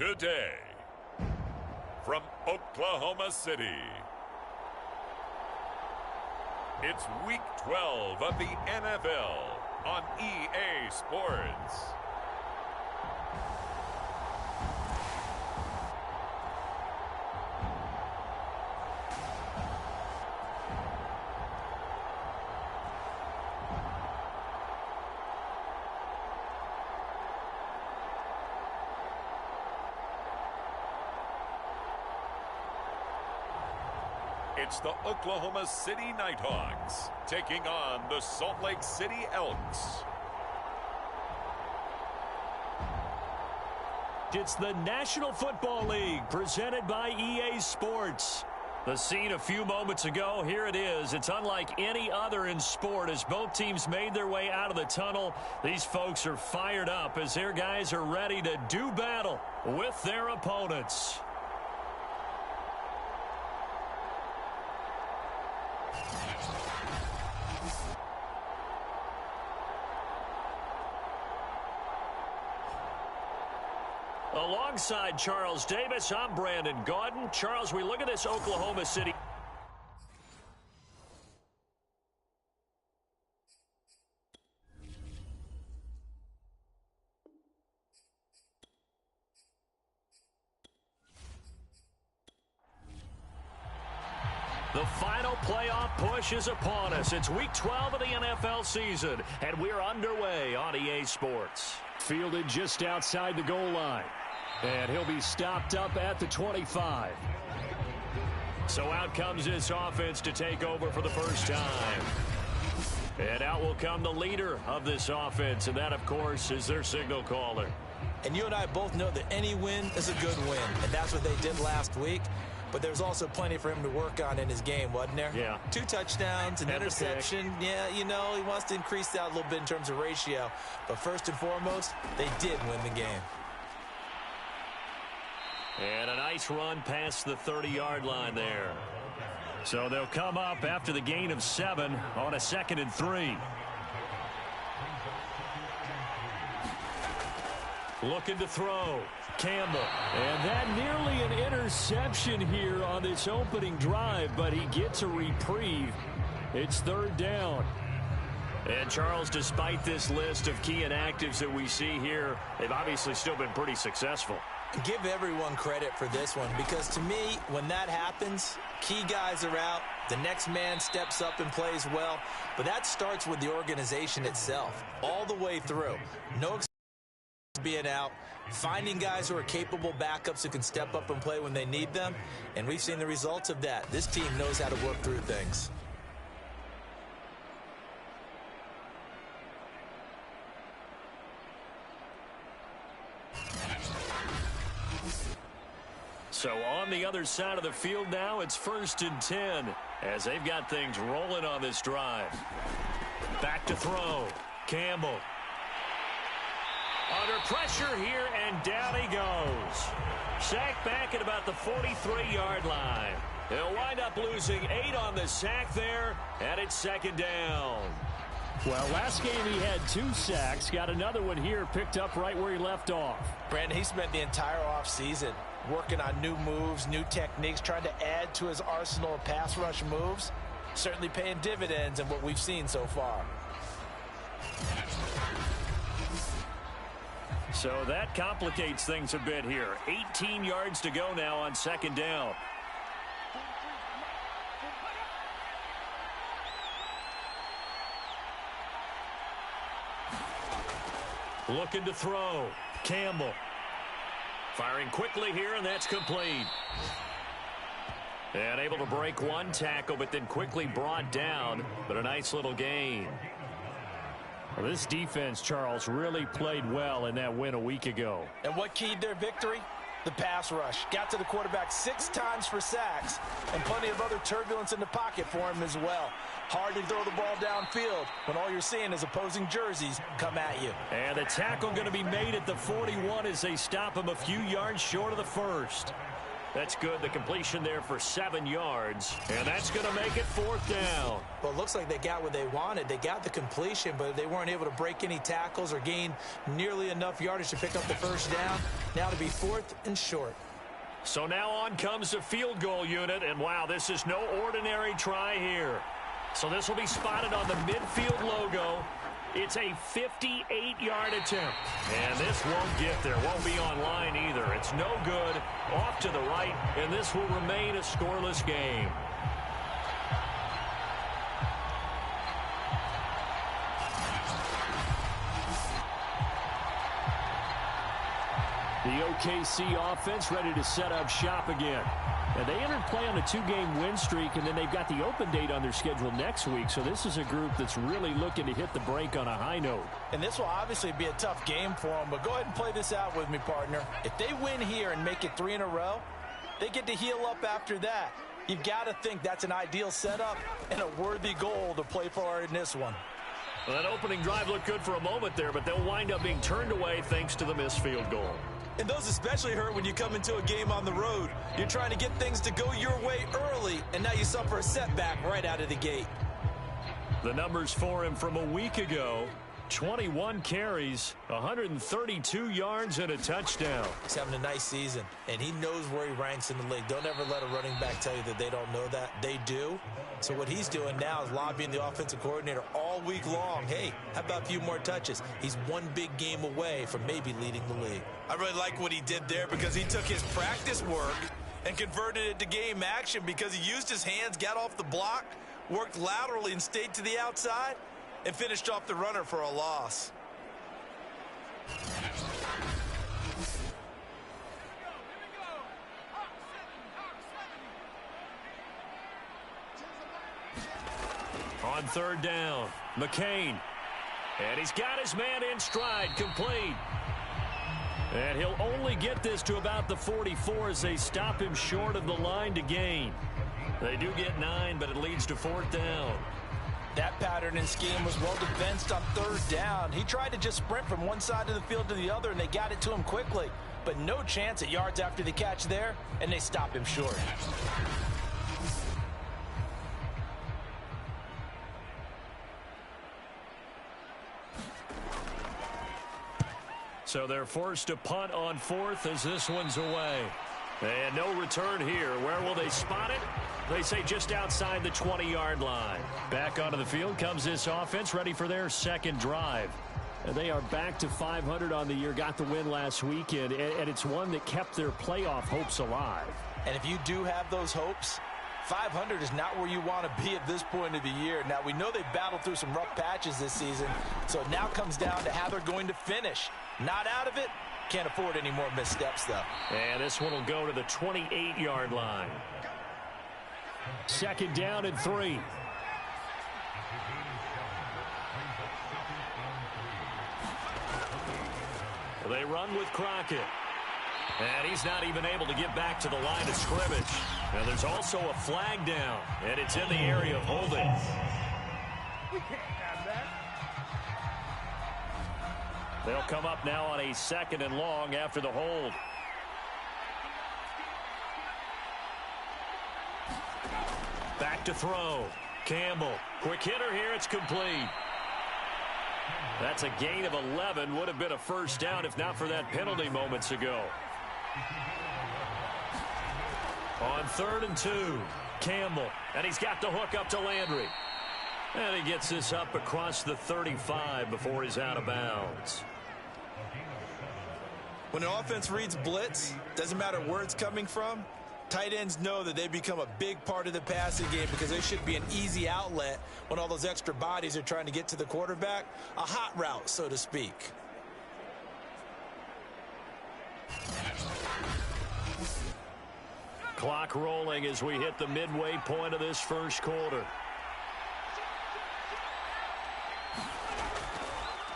Today, from Oklahoma City, it's Week 12 of the NFL on EA Sports. It's the Oklahoma City Nighthawks taking on the Salt Lake City Elks. It's the National Football League presented by EA Sports. The scene a few moments ago, here it is. It's unlike any other in sport as both teams made their way out of the tunnel. These folks are fired up as their guys are ready to do battle with their opponents. Alongside Charles Davis, I'm Brandon Gaudin. Charles, we look at this Oklahoma City. The final playoff push is upon us. It's Week 12 of the NFL season, and we're underway on EA Sports. Fielded just outside the goal line. And he'll be stopped up at the 25. So out comes this offense to take over for the first time. And out will come the leader of this offense, and that, of course, is their signal caller. And you and I both know that any win is a good win, and that's what they did last week. But there's also plenty for him to work on in his game, wasn't there? Yeah. 2 touchdowns, an interception. Yeah, you know, he wants to increase that a little bit in terms of ratio. But first and foremost, they did win the game. And a nice run past the 30-yard line there. So they'll come up after the gain of 7 on a 2nd and 3. Looking to throw. Campbell. And that nearly an interception here on this opening drive, but he gets a reprieve. It's 3rd down. And, Charles, despite this list of key inactives that we see here, they've obviously still been pretty successful. Give everyone credit for this one, because to me, when that happens, key guys are out, the next man steps up and plays well, but that starts with the organization itself, all the way through. No being out, finding guys who are capable backups who can step up and play when they need them, and we've seen the results of that. This team knows how to work through things. So on the other side of the field now, it's 1st and 10 as they've got things rolling on this drive. Back to throw. Campbell. Under pressure here, and down he goes. Sack back at about the 43-yard line. They'll wind up losing 8 on the sack there, and it's 2nd down. Well, last game he had 2 sacks. Got another one here, picked up right where he left off. Brandon, he spent the entire offseason working on new moves, new techniques, trying to add to his arsenal of pass rush moves. Certainly paying dividends in what we've seen so far. So that complicates things a bit here. 18 yards to go now on 2nd down. Looking to throw. Campbell. Firing quickly here, and that's complete. And able to break one tackle, but then quickly brought down. But a nice little gain. Well, this defense, Charles, really played well in that win a week ago. And what keyed their victory? The pass rush. Got to the quarterback 6 times for sacks, and plenty of other turbulence in the pocket for him as well. Hard to throw the ball downfield when all you're seeing is opposing jerseys come at you. And the tackle going to be made at the 41 as they stop him a few yards short of the 1st. That's good. The completion there for 7 yards. And that's going to make it 4th down. Well, it looks like they got what they wanted. They got the completion, but they weren't able to break any tackles or gain nearly enough yardage to pick up the first down. Now to be 4th and short. So now on comes the field goal unit. And, wow, this is no ordinary try here. So this will be spotted on the midfield logo. It's a 58-yard attempt. And this won't get there. Won't be online either. It's no good. Off to the right. And this will remain a scoreless game. The OKC offense ready to set up shop again. And they entered play on a 2-game win streak, and then they've got the open date on their schedule next week. So this is a group that's really looking to hit the break on a high note. And this will obviously be a tough game for them, but go ahead and play this out with me, partner. If they win here and make it 3 in a row, they get to heal up after that. You've got to think that's an ideal setup and a worthy goal to play for in this one. Well, that opening drive looked good for a moment there, but they'll wind up being turned away thanks to the missed field goal. And those especially hurt when you come into a game on the road. You're trying to get things to go your way early, and now you suffer a setback right out of the gate. The numbers for him from a week ago: 21 carries, 132 yards, and a touchdown. He's having a nice season, and he knows where he ranks in the league. Don't ever let a running back tell you that they don't know that. They do. So what he's doing now is lobbying the offensive coordinator all week long. Hey, how about a few more touches? He's one big game away from maybe leading the league. I really like what he did there because he took his practice work and converted it to game action because he used his hands, got off the block, worked laterally and stayed to the outside, and finished off the runner for a loss. On 3rd down, McCain. And he's got his man in stride, complete. And he'll only get this to about the 44 as they stop him short of the line to gain. They do get 9, but it leads to 4th down. That pattern and scheme was well defensed on 3rd down. He tried to just sprint from one side of the field to the other, and they got it to him quickly. But no chance at yards after the catch there, and they stop him short. So they're forced to punt on 4th as this one's away. And no return here. Where will they spot it? They say just outside the 20-yard line. Back onto the field comes this offense, ready for their 2nd drive. And they are back to 500 on the year, got the win last weekend, and it's one that kept their playoff hopes alive. And if you do have those hopes, 500 is not where you want to be at this point of the year. Now, we know they've battled through some rough patches this season, so it now comes down to how they're going to finish. Not out of it. Can't afford any more missteps, though. And this one will go to the 28-yard line. 2nd down and 3. They run with Crockett. And he's not even able to get back to the line of scrimmage. Now there's also a flag down, and it's in the area of holding. We can't have that. They'll come up now on a 2nd and long after the hold. Back to throw. Campbell. Quick hitter here. It's complete. That's a gain of 11. Would have been a first down if not for that penalty moments ago. On 3rd and 2. Campbell. And he's got the hook up to Landry. And he gets this up across the 35 before he's out of bounds. When an offense reads blitz, doesn't matter where it's coming from, tight ends know that they become a big part of the passing game because they should be an easy outlet when all those extra bodies are trying to get to the quarterback. A hot route, so to speak. Clock rolling as we hit the midway point of this first quarter.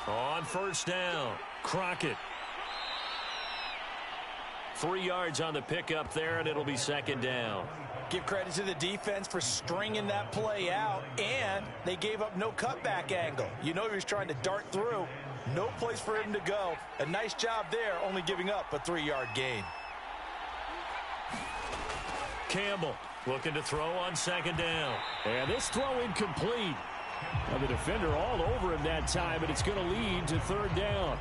On 1st down, Crockett. 3 yards on the pickup there, and it'll be 2nd down. Give credit to the defense for stringing that play out, and they gave up no cutback angle. You know he was trying to dart through. No place for him to go. A nice job there, only giving up a 3-yard gain. Campbell looking to throw on second down. And this throw incomplete. Now the defender all over him that time, and it's going to lead to third down.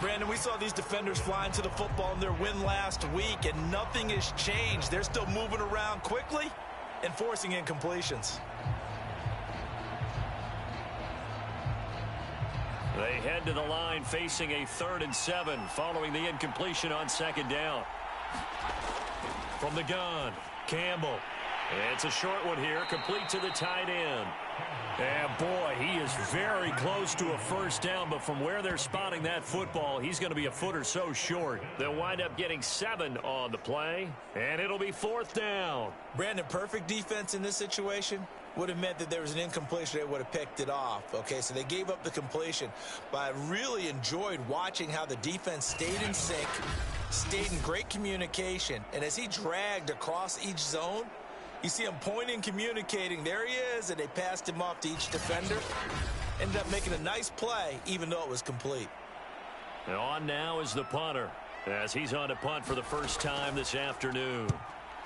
Brandon, we saw these defenders flying to the football in their win last week, and nothing has changed. They're still moving around quickly and forcing incompletions. They head to the line facing a 3rd and 7 following the incompletion on second down. From the gun, Campbell. It's a short one here, complete to the tight end. And boy, he is very close to a first down, but from where they're spotting that football, he's going to be a foot or so short. They'll wind up getting 7 on the play, and it'll be 4th down. Brandon, perfect defense in this situation would have meant that there was an incompletion. They would have picked it off. Okay, so they gave up the completion, but I really enjoyed watching how the defense stayed in sync, stayed in great communication, and as he dragged across each zone, you see him pointing, communicating. There he is, and they passed him off to each defender. Ended up making a nice play, even though it was complete. And on now is the punter, as he's on to punt for the first time this afternoon.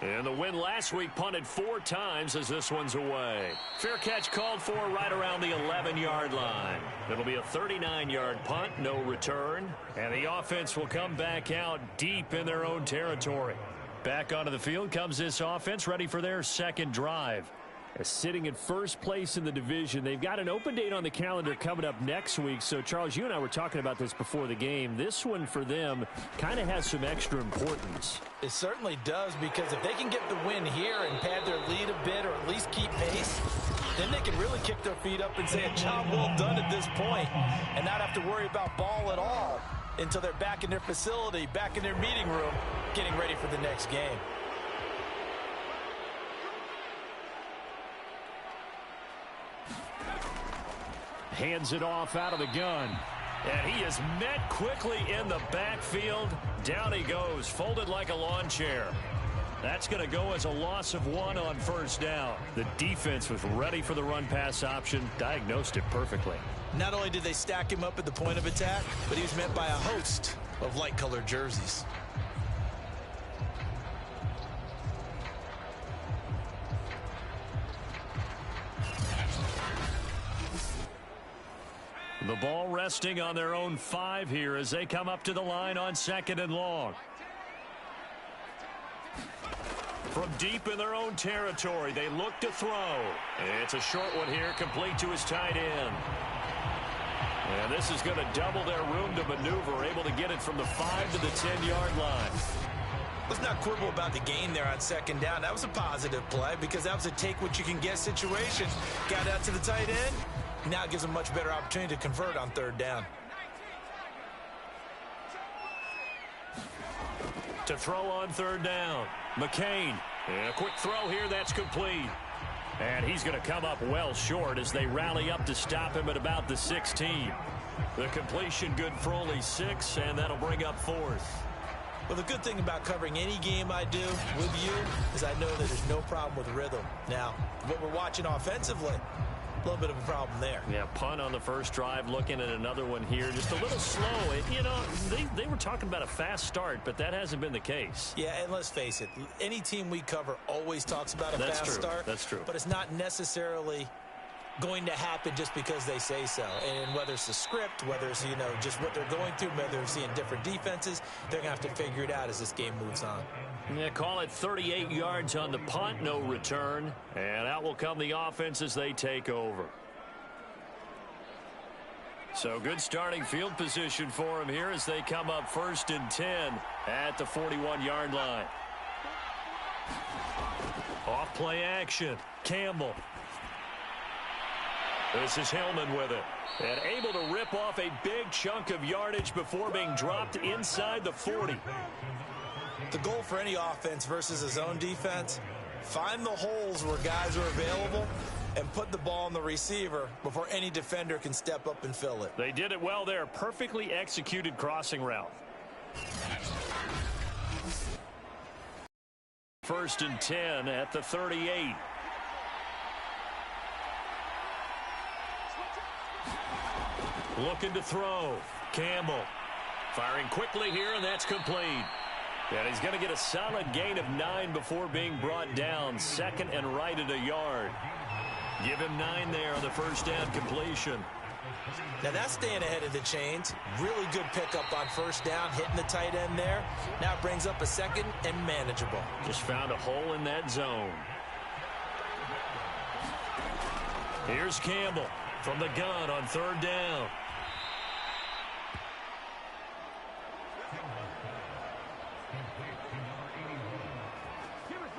And the win last week punted 4 times as this one's away. Fair catch called for right around the 11-yard line. It'll be a 39-yard punt, no return. And the offense will come back out deep in their own territory. Back onto the field comes this offense, ready for their second drive. Sitting in first place in the division. They've got an open date on the calendar coming up next week. So, Charles, you and I were talking about this before the game. This one for them kind of has some extra importance. It certainly does, because if they can get the win here and pad their lead a bit or at least keep pace, then they can really kick their feet up and say a job well done at this point and not have to worry about ball at all until they're back in their facility, back in their meeting room, getting ready for the next game. Hands it off out of the gun. And he is met quickly in the backfield. Down he goes, folded like a lawn chair. That's going to go as a loss of 1 on first down. The defense was ready for the run-pass option, diagnosed it perfectly. Not only did they stack him up at the point of attack, but he was met by a host of light-colored jerseys. The ball resting on their own 5 here as they come up to the line on 2nd and long. From deep in their own territory, they look to throw. It's a short one here, complete to his tight end. And this is going to double their room to maneuver, able to get it from the 5 to the 10-yard line. Let's not quibble about the gain there on 2nd down. That was a positive play because that was a take-what-you-can-get situation. Got out to the tight end. Now it gives them a much better opportunity to convert on 3rd down. To throw on 3rd down, McCain. And a quick throw here, that's complete. And he's going to come up well short as they rally up to stop him at about the 16. The completion good for only 6, and that'll bring up 4th. Well, the good thing about covering any game I do with you is I know that there's no problem with rhythm. Now, what we're watching offensively, a little bit of a problem there. Yeah, punt on the first drive, looking at another one here. Just a little slow. You know, they were talking about a fast start, but that hasn't been the case. Yeah, and let's face it, any team we cover always talks about a fast start. That's true. But it's not necessarily going to happen just because they say so. And whether it's the script, whether it's, you know, just what they're going through, whether they're seeing different defenses, they're going to have to figure it out as this game moves on. Yeah, call it 38 yards on the punt, no return. And out will come the offense as they take over. So good starting field position for them here as they come up 1st and 10 at the 41-yard line. Off play action, Campbell. This is Hillman with it. And able to rip off a big chunk of yardage before being dropped inside the 40. The goal for any offense versus a zone defense, find the holes where guys are available and put the ball on the receiver before any defender can step up and fill it. They did it well there. Perfectly executed crossing route. 1st and 10 at the 38. Looking to throw. Campbell firing quickly here, and that's complete. And he's going to get a solid gain of 9 before being brought down. Second and right at a yard. Give him 9 there on the first down completion. Now that's staying ahead of the chains. Really good pickup on first down, hitting the tight end there. Now it brings up a second and manageable. Just found a hole in that zone. Here's Campbell from the gun on third down.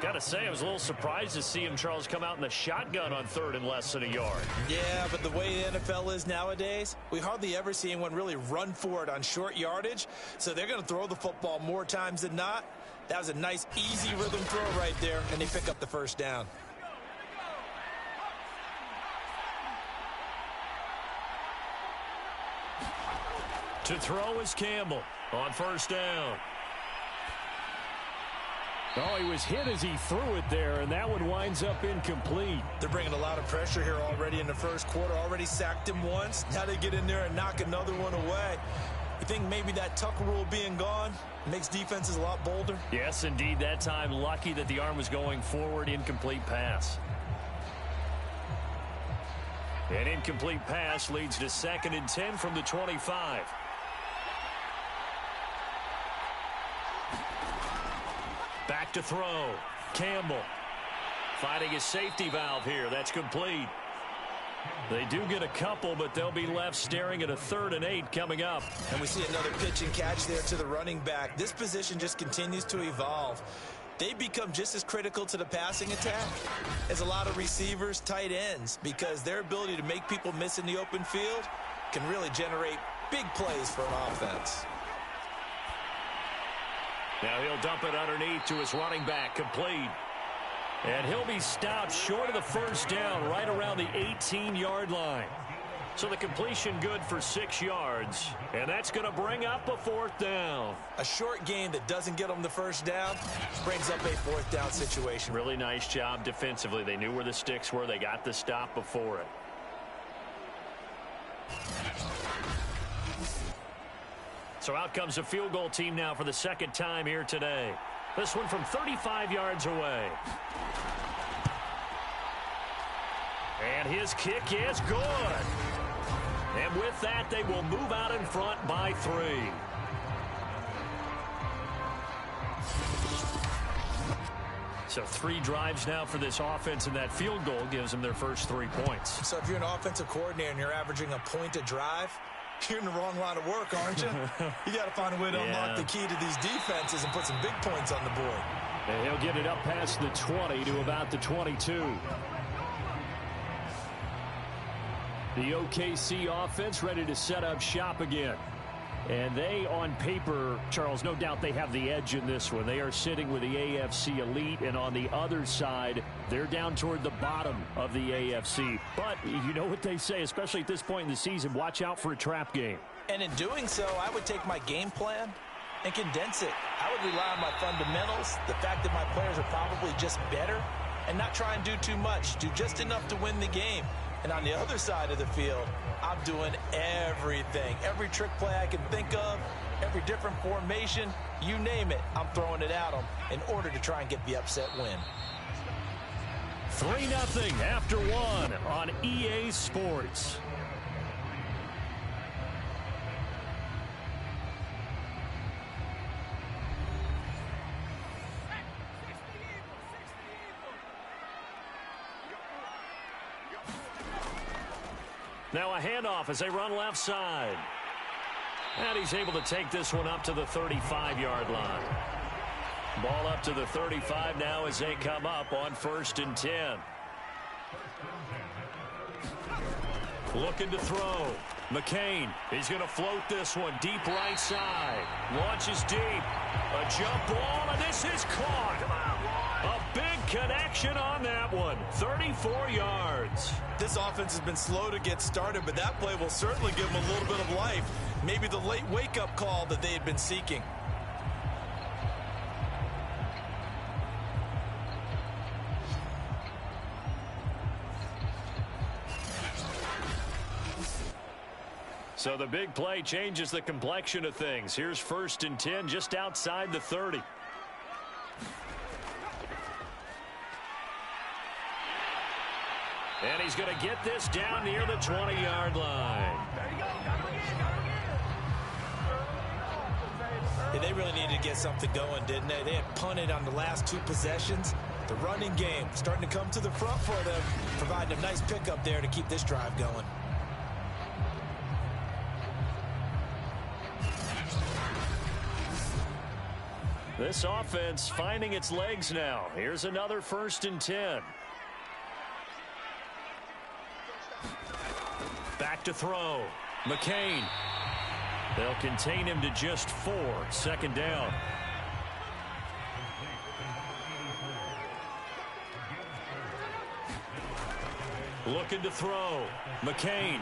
Got to say, I was a little surprised to see him, Charles, come out in the shotgun on third and less than a yard. Yeah, but the way the NFL is nowadays, we hardly ever see anyone really run for it on short yardage. So they're going to throw the football more times than not. That was a nice, easy rhythm throw right there, and they pick up the first down. To throw is Campbell on first down. Oh, he was hit as he threw it there, and that one winds up incomplete. They're bringing a lot of pressure here already in the first quarter. Already sacked him once. Now they get in there and knock another one away. You think maybe that Tucker rule being gone makes defenses a lot bolder? Yes, indeed. That time, lucky that the arm was going forward. Incomplete pass. An incomplete pass leads to 2nd and 10 from the 25. Back to throw. Campbell finding his safety valve here. That's complete. They do get a couple, but they'll be left staring at a 3rd and 8 coming up. And we see another pitch and catch there to the running back. This position just continues to evolve. They become just as critical to the passing attack as a lot of receivers, tight ends, because their ability to make people miss in the open field can really generate big plays for an offense. Now he'll dump it underneath to his running back, complete. And he'll be stopped short of the first down, right around the 18-yard line. So the completion good for 6 yards, and that's going to bring up a 4th down. A short game that doesn't get them the first down brings up a 4th down situation. Really nice job defensively. They knew where the sticks were. They got the stop before it. So out comes a field goal team now for the 2nd time here today. This one from 35 yards away. And his kick is good. And with that, they will move out in front by 3. So 3 drives now for this offense, and that field goal gives them their first 3 points. So if you're an offensive coordinator and you're averaging a point a drive, you're in the wrong line of work, aren't you? You got to find a way to unlock the key to these defenses and put some big points on the board. And he'll get it up past the 20 to about the 22. The OKC offense ready to set up shop again. And they, on paper, Charles, no doubt they have the edge in this one. They are sitting with the AFC elite, and on the other side, they're down toward the bottom of the AFC. But you know what they say, especially at this point in the season, watch out for a trap game. And in doing so, I would take my game plan and condense it. I would rely on my fundamentals, the fact that my players are probably just better, and not try and do too much, do just enough to win the game. And on the other side of the field, I'm doing everything. Every trick play I can think of, every different formation, you name it, I'm throwing it at them in order to try and get the upset win. 3-0 after 1 on EA Sports. Now a handoff as they run left side. And he's able to take this one up to the 35-yard line. Ball up to the 35 now as they come up on 1st and 10. Looking to throw. McCain, he's going to float this one deep right side. Launches deep. A jump ball, and this is caught. A big connection on that one. 34 yards. This offense has been slow to get started, but that play will certainly give them a little bit of life. Maybe the late wake-up call that they had been seeking. So the big play changes the complexion of things. Here's 1st and 10 just outside the 30. And he's going to get this down near the 20-yard line. Yeah, they really needed to get something going, didn't they? They had punted on the last 2 possessions. The running game starting to come to the front for them, providing a nice pickup there to keep this drive going. This offense finding its legs now. Here's another 1st and 10. Back to throw. McCain. They'll contain him to just 4. 2nd down. Looking to throw. McCain.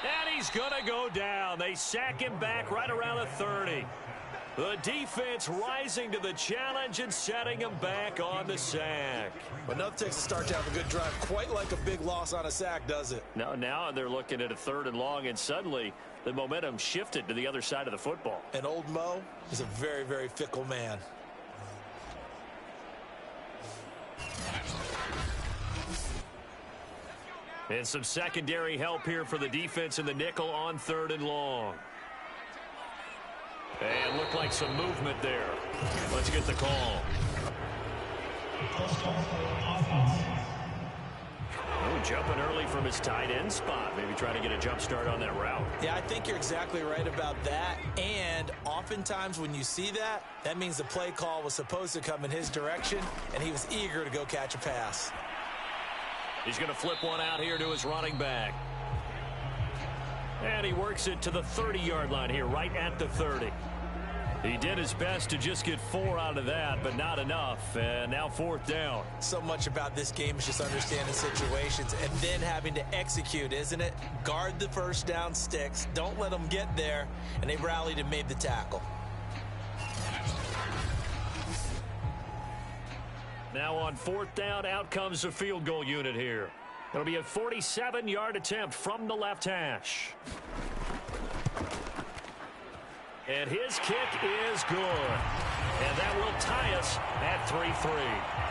And he's going to go down. They sack him back right around the 30. The defense rising to the challenge and setting him back on the sack. But enough takes a start to have a good drive. Quite like a big loss on a sack, does it? Now they're looking at a 3rd and long, and suddenly the momentum shifted to the other side of the football. And old Mo is a very, very fickle man. And some secondary help here for the defense in the nickel on 3rd and long. And looked like some movement there. Let's get the call. Oh, jumping early from his tight end spot. Maybe trying to get a jump start on that route. Yeah, I think you're exactly right about that. And oftentimes when you see that, that means the play call was supposed to come in his direction, and he was eager to go catch a pass. He's going to flip one out here to his running back. And he works it to the 30-yard line here, right at the 30. He did his best to just get 4 out of that, but not enough. And now 4th down. So much about this game is just understanding situations and then having to execute, isn't it? Guard the 1st down sticks. Don't let them get there. And they rallied and made the tackle. Now on 4th down, out comes the field goal unit here. It'll be a 47-yard attempt from the left hash. And his kick is good. And that will tie us at 3-3.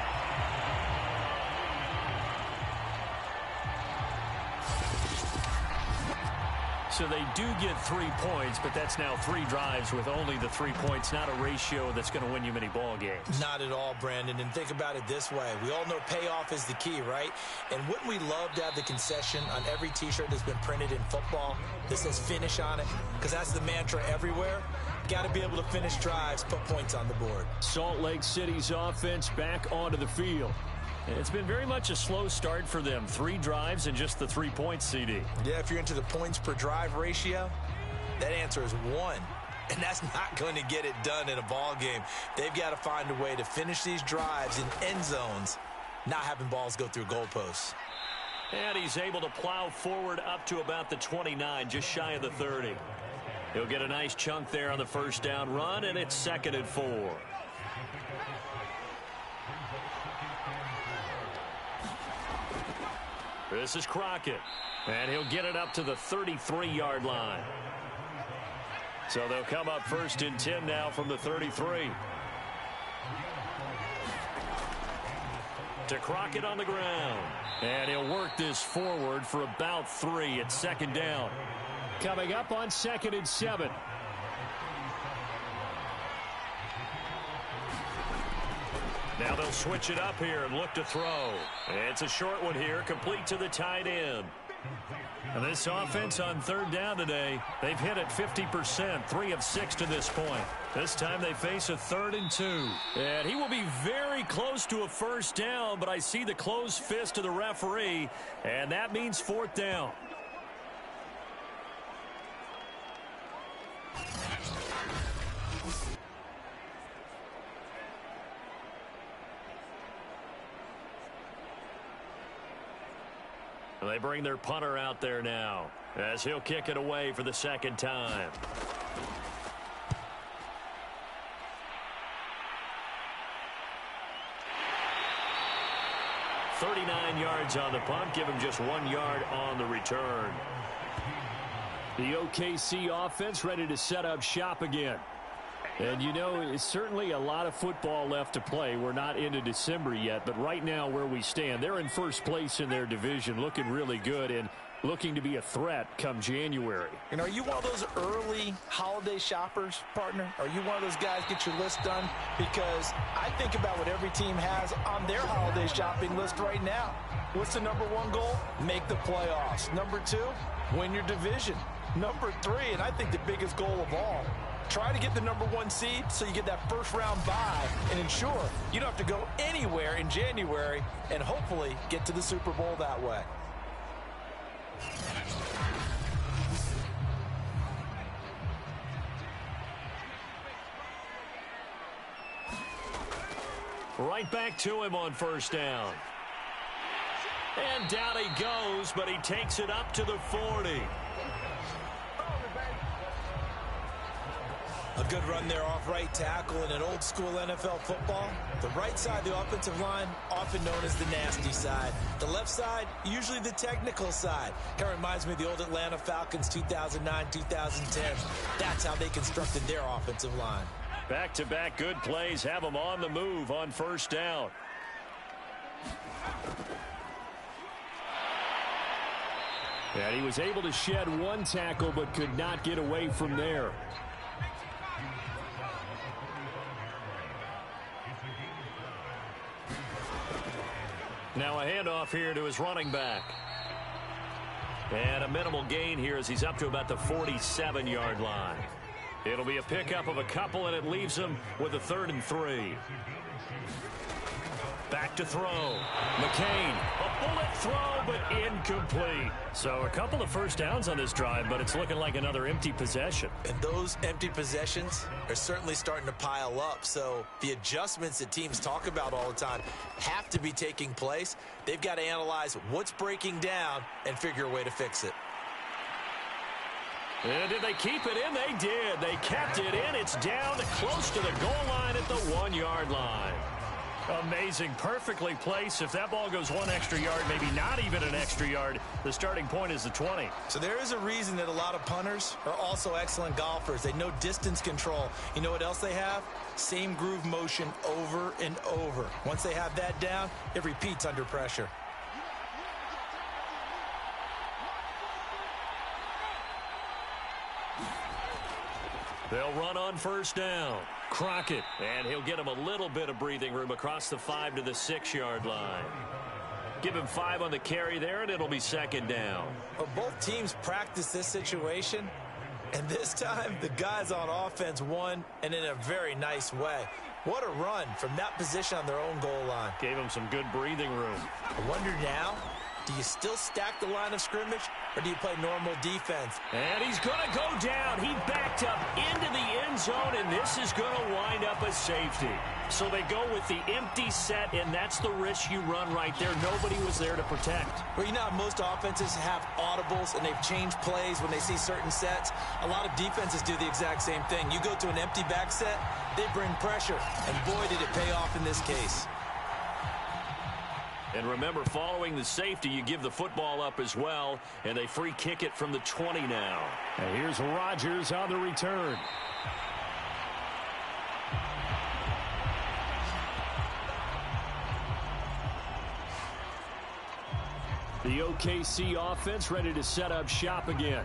So they do get 3 points, but that's now 3 drives with only the 3 points, not a ratio that's going to win you many ball games. Not at all, Brandon. And think about it this way. We all know payoff is the key, right? And wouldn't we love to have the concession on every T-shirt that's been printed in football that says finish on it? Because that's the mantra everywhere. Got to be able to finish drives, put points on the board. Salt Lake City's offense back onto the field. It's been very much a slow start for them. 3 drives and just the 3 points, CD. Yeah, if you're into the points per drive ratio, that answer is 1. And that's not going to get it done in a ball game. They've got to find a way to finish these drives in end zones, not having balls go through goalposts. And he's able to plow forward up to about the 29, just shy of the 30. He'll get a nice chunk there on the 1st down run, and it's 2nd and 4. This is Crockett, and he'll get it up to the 33-yard line. So they'll come up 1st and 10 now from the 33. To Crockett on the ground. And he'll work this forward for about 3 at 2nd down. Coming up on 2nd and 7. Now they'll switch it up here and look to throw. It's a short one here, complete to the tight end. And this offense on 3rd down today, they've hit it 50%, 3 of 6 to this point. This time they face a 3rd and 2. And he will be very close to a 1st down, but I see the closed fist of the referee, and that means 4th down. They bring their punter out there now as he'll kick it away for the 2nd time. "39 yards on the punt, give him just 1 yard on the return." The OKC offense ready to set up shop again. And, you know, it's certainly a lot of football left to play. We're not into December yet, but right now where we stand, they're in first place in their division, looking really good and looking to be a threat come January. And are you one of those early holiday shoppers, partner? Are you one of those guys get your list done? Because I think about what every team has on their holiday shopping list right now. What's the number one goal? Make the playoffs. Number two, win your division. Number three, and I think the biggest goal of all, try to get the number one seed so you get that first round bye and ensure you don't have to go anywhere in January and hopefully get to the Super Bowl that way. Right back to him on first down. And down he goes, but he takes it up to the 40. A good run there off right tackle in an old school NFL football. The right side of the offensive line, often known as the nasty side. The left side, usually the technical side. Kind of reminds me of the old Atlanta Falcons 2009, 2010. That's how they constructed their offensive line. Back-to-back good plays have them on the move on first down. And he was able to shed one tackle but could not get away from there. Now a handoff here to his running back. And a minimal gain here as he's up to about the 47-yard line. It'll be a pickup of a couple, and it leaves him with a 3rd and 3. Back to throw. McCain, a bullet throw, but incomplete. So a couple of first downs on this drive, but it's looking like another empty possession. And those empty possessions are certainly starting to pile up. So the adjustments that teams talk about all the time have to be taking place. They've got to analyze what's breaking down and figure a way to fix it. And did they keep it in? They did. They kept it in. It's down close to the goal line at the 1-yard line. Amazing. Perfectly placed. If that ball goes one extra yard, maybe not even an extra yard, the starting point is the 20. So there is a reason that a lot of punters are also excellent golfers. They know distance control. You know what else they have? Same groove motion over and over. Once they have that down, it repeats under pressure. They'll run on first down. Crockett, and he'll get him a little bit of breathing room across the 5 to the 6-yard line. Give him 5 on the carry there, and it'll be 2nd down. Well, both teams practice this situation, and this time the guys on offense won, and in a very nice way. What a run from that position on their own goal line. Gave him some good breathing room. I wonder now, do you still stack the line of scrimmage, or do you play normal defense? And he's going to go down. He backed up into the end zone, and this is going to wind up a safety. So they go with the empty set, and that's the risk you run right there. Nobody was there to protect. Well, you know how most offenses have audibles, and they've changed plays when they see certain sets. A lot of defenses do the exact same thing. You go to an empty back set, they bring pressure, and boy, did it pay off in this case. And remember, following the safety, you give the football up as well, and they free kick it from the 20 now. And here's Rodgers on the return. The OKC offense ready to set up shop again.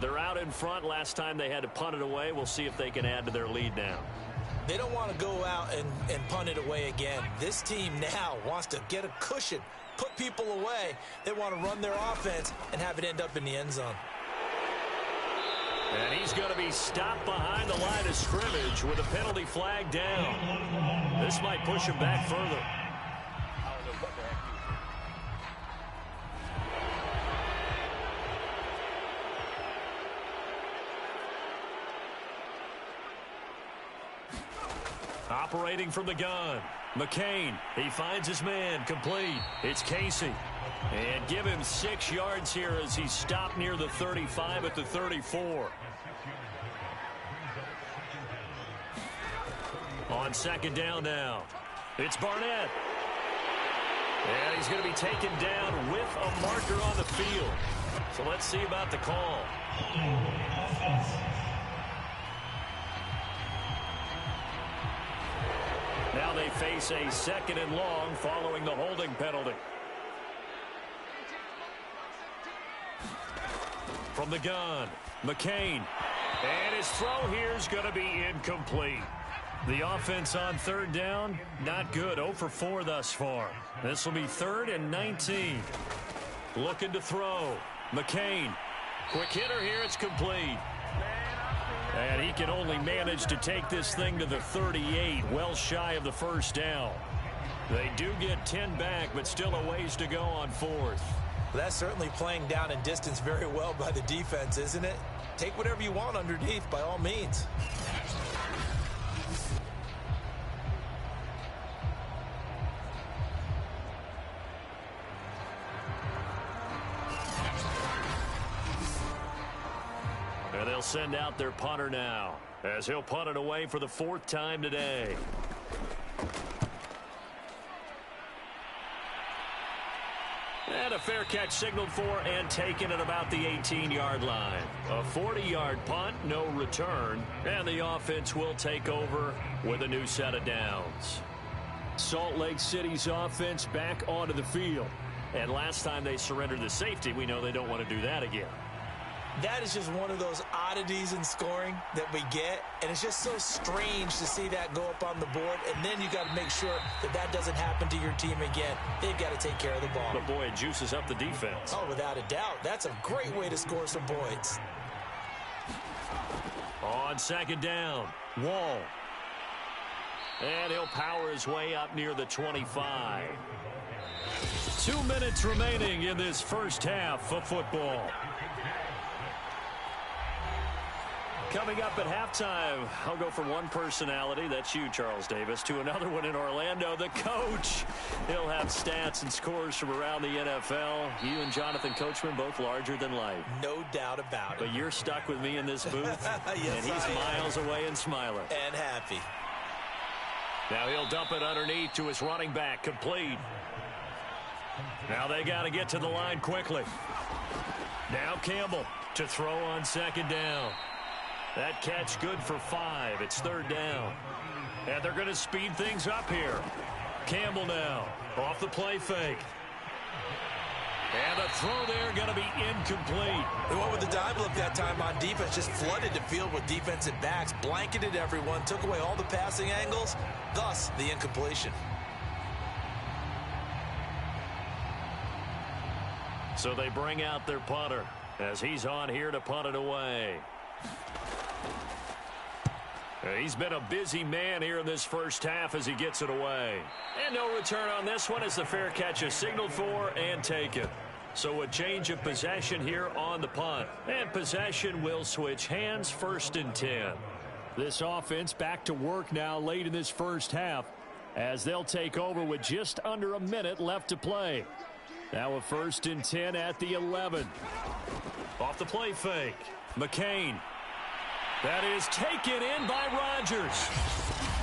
They're out in front. Last time they had to punt it away. We'll see if they can add to their lead now. They don't want to go out and punt it away again. This team now wants to get a cushion, put people away. They want to run their offense and have it end up in the end zone. And he's going to be stopped behind the line of scrimmage with a penalty flag down. This might push him back further. Operating from the gun, McCain. He finds his man, complete. It's Casey. And give him 6 yards here as he stopped near the 35 at the 34. On 2nd down now, it's Barnett. And he's going to be taken down with a marker on the field. So let's see about the call. now they face a 2nd and long following the holding penalty. From the gun, McCain. And his throw here is going to be incomplete. The offense on 3rd down, not good. 0 for 4 thus far. This will be 3rd and 19. Looking to throw. McCain. Quick hitter here. It's complete. And he can only manage to take this thing to the 38, well shy of the 1st down. They do get 10 back, but still a ways to go on 4th. That's certainly playing down in distance very well by the defense, isn't it? Take whatever you want underneath, by all means. And they'll send out their punter now, as he'll punt it away for the 4th time today. And a fair catch signaled for and taken at about the 18-yard line. A 40-yard punt, no return, and the offense will take over with a new set of downs. Salt Lake City's offense back onto the field. And last time they surrendered the safety, we know they don't want to do that again. That is just one of those oddities in scoring that we get, and it's just so strange to see that go up on the board, and then you got to make sure that that doesn't happen to your team again. They've got to take care of the ball. But, boy, it juices up the defense. Oh, without a doubt. That's a great way to score some points. On 2nd down, Wall. And he'll power his way up near the 25. 2 minutes remaining in this first half of football. Coming up at halftime, I'll go from one personality, that's you, Charles Davis, to another one in Orlando, the coach. He'll have stats and scores from around the NFL. You and Jonathan Coachman, both larger than life. No doubt about it. But you're stuck with me in this booth, yes, and he's miles away and smiling. And happy. Now he'll dump it underneath to his running back, complete. Now they got to get to the line quickly. Now Campbell to throw on 2nd down. That catch good for 5. It's 3rd down. And they're going to speed things up here. Campbell now off the play fake. And the throw there going to be incomplete. They went with the dime look that time on defense. Just flooded the field with defensive backs. Blanketed everyone. Took away all the passing angles. Thus, the incompletion. So they bring out their punter as he's on here to punt it away. He's been a busy man here in this first half as he gets it away. And no return on this one as the fair catch is signaled for and taken. So a change of possession here on the punt. And possession will switch hands, 1st and 10. This offense back to work now late in this first half as they'll take over with just under a minute left to play. Now a 1st and 10 at the 11. Off the play fake. McCain. That is taken in by Rodgers.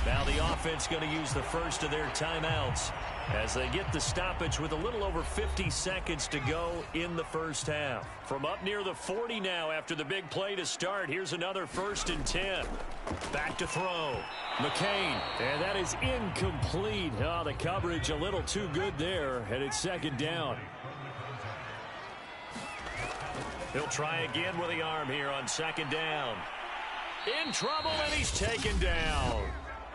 Now the offense going to use the first of their timeouts as they get the stoppage with a little over 50 seconds to go in the first half. From up near the 40 now after the big play to start, here's another 1st and 10. Back to throw. McCain. And that is incomplete. Oh, the coverage a little too good there, and it's 2nd down. He'll try again with the arm here on 2nd down. In trouble, and he's taken down.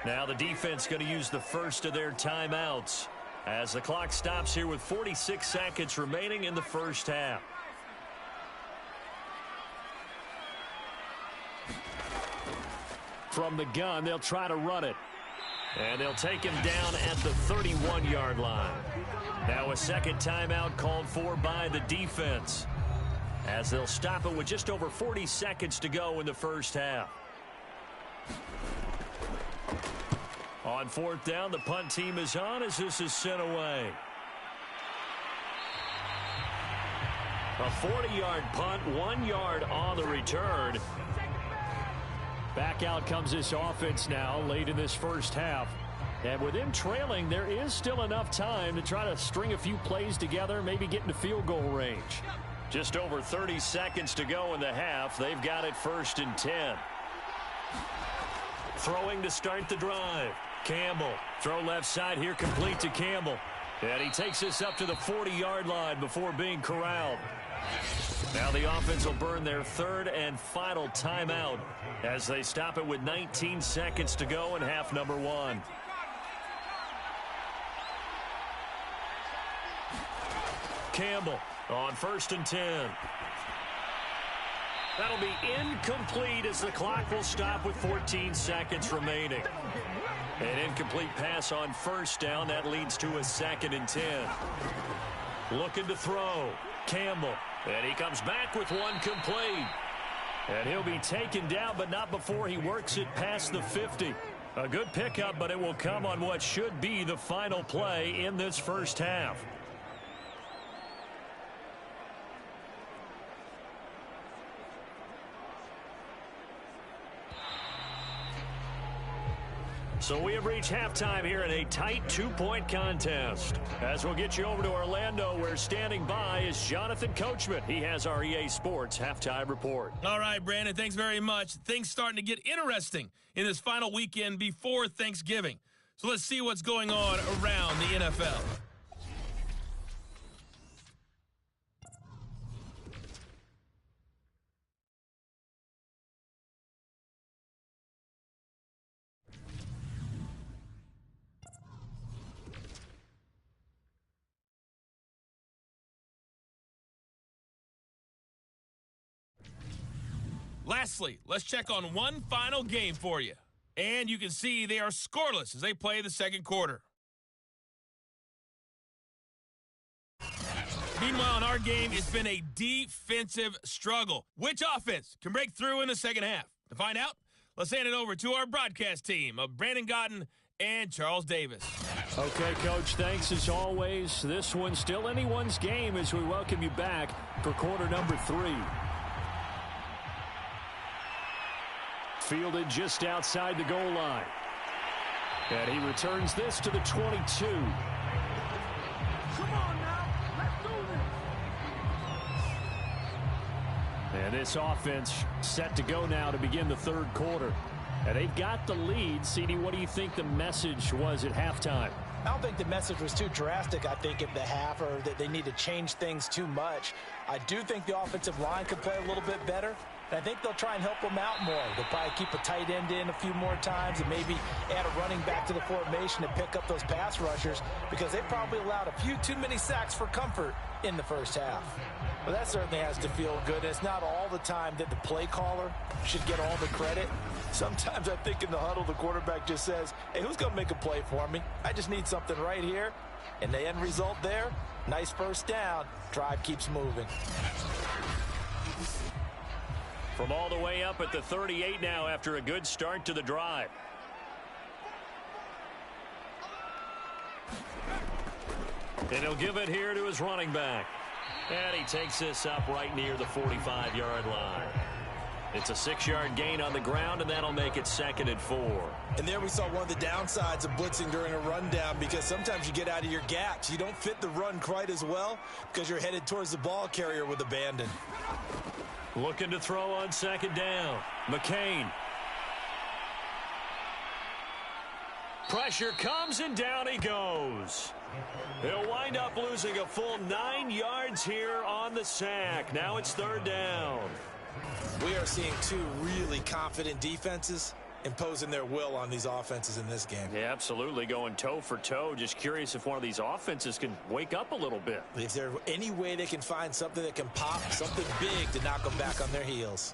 Now the defense going to use the first of their timeouts as the clock stops here with 46 seconds remaining in the first half. From the gun, they'll try to run it. And they'll take him down at the 31-yard line. Now a 2nd timeout called for by the defense, as they'll stop it with just over 40 seconds to go in the first half. On 4th down, the punt team is on as this is sent away. A 40-yard punt, 1 yard on the return. Back out comes this offense now late in this first half. And with them trailing, there is still enough time to try to string a few plays together, maybe get into field goal range. Just over 30 seconds to go in the half. They've got it 1st and 10. Throwing to start the drive. Campbell, throw left side here, complete to Campbell. And he takes this up to the 40-yard line before being corralled. Now the offense will burn their third and final timeout as they stop it with 19 seconds to go in half number 1. Campbell on 1st and 10. That'll be incomplete as the clock will stop with 14 seconds remaining. An incomplete pass on 1st down. That leads to a 2nd and 10. Looking to throw. Campbell. And he comes back with one complete. And he'll be taken down, but not before he works it past the 50. A good pickup, but it will come on what should be the final play in this first half. So we have reached halftime here in a tight 2-point contest. As we'll get you over to Orlando, where standing by is Jonathan Coachman. He has our EA Sports halftime report. All right, Brandon, thanks very much. Things starting to get interesting in this final weekend before Thanksgiving. So let's see what's going on around the NFL. Lastly, let's check on one final game for you. And you can see they are scoreless as they play the second quarter. Meanwhile, in our game, it's been a defensive struggle. Which offense can break through in the second half? To find out, let's hand it over to our broadcast team of Brandon Godden and Charles Davis. Okay, Coach, thanks as always. This one's still anyone's game as we welcome you back for quarter number 3. Fielded just outside the goal line. And he returns this to the 22. Come on now, let's do this. And this offense set to go now to begin the third quarter. And they've got the lead. CD, what do you think the message was at halftime? I don't think the message was too drastic, I think, at the half, or that they need to change things too much. I do think the offensive line could play a little bit better. And I think they'll try and help them out more. They'll probably keep a tight end in a few more times and maybe add a running back to the formation to pick up those pass rushers, because they probably allowed a few too many sacks for comfort in the first half. Well, that certainly has to feel good. It's not all the time that the play caller should get all the credit. Sometimes I think in the huddle, the quarterback just says, hey, who's going to make a play for me? I just need something right here. And the end result there, nice first down. Drive keeps moving. From all the way up at the 38 now after a good start to the drive. And he'll give it here to his running back. And he takes this up right near the 45-yard line. It's a 6-yard gain on the ground, and that'll make it 2nd and 4. And there we saw one of the downsides of blitzing during a rundown, because sometimes you get out of your gaps. You don't fit the run quite as well because you're headed towards the ball carrier with abandon. Looking to throw on 2nd down. McCain. Pressure comes, and down he goes. He'll wind up losing a full 9 yards here on the sack. Now it's 3rd down. We are seeing two really confident defenses imposing their will on these offenses in this game. Yeah, absolutely, going toe for toe. Just curious if one of these offenses can wake up a little bit. Is there any way they can find something that can pop, something big to knock them back on their heels?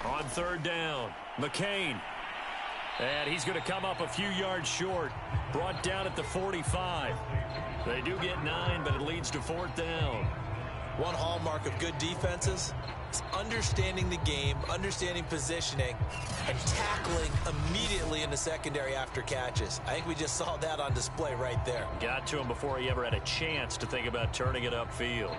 On 3rd down, McCain. And he's going to come up a few yards short. Brought down at the 45. They do get 9, but it leads to 4th down. One hallmark of good defenses is understanding the game, understanding positioning, and tackling immediately in the secondary after catches. I think we just saw that on display right there. Got to him before he ever had a chance to think about turning it upfield.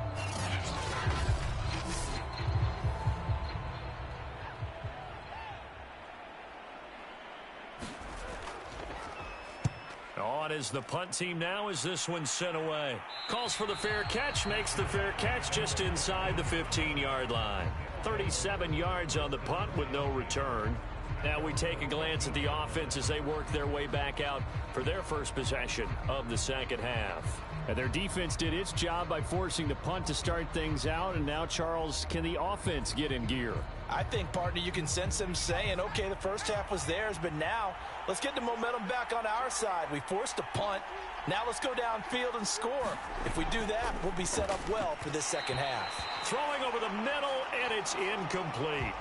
On is the punt team now as this one's sent away. Calls for the fair catch, makes the fair catch just inside the 15-yard line. 37 yards on the punt with no return. Now we take a glance at the offense as they work their way back out for their first possession of the second half. And their defense did its job by forcing the punt to start things out. And now, Charles, can the offense get in gear? I think, partner, you can sense them saying, okay, the first half was theirs, but now let's get the momentum back on our side. We forced a punt. Now let's go downfield and score. If we do that, we'll be set up well for this second half. Throwing over the middle, and it's incomplete.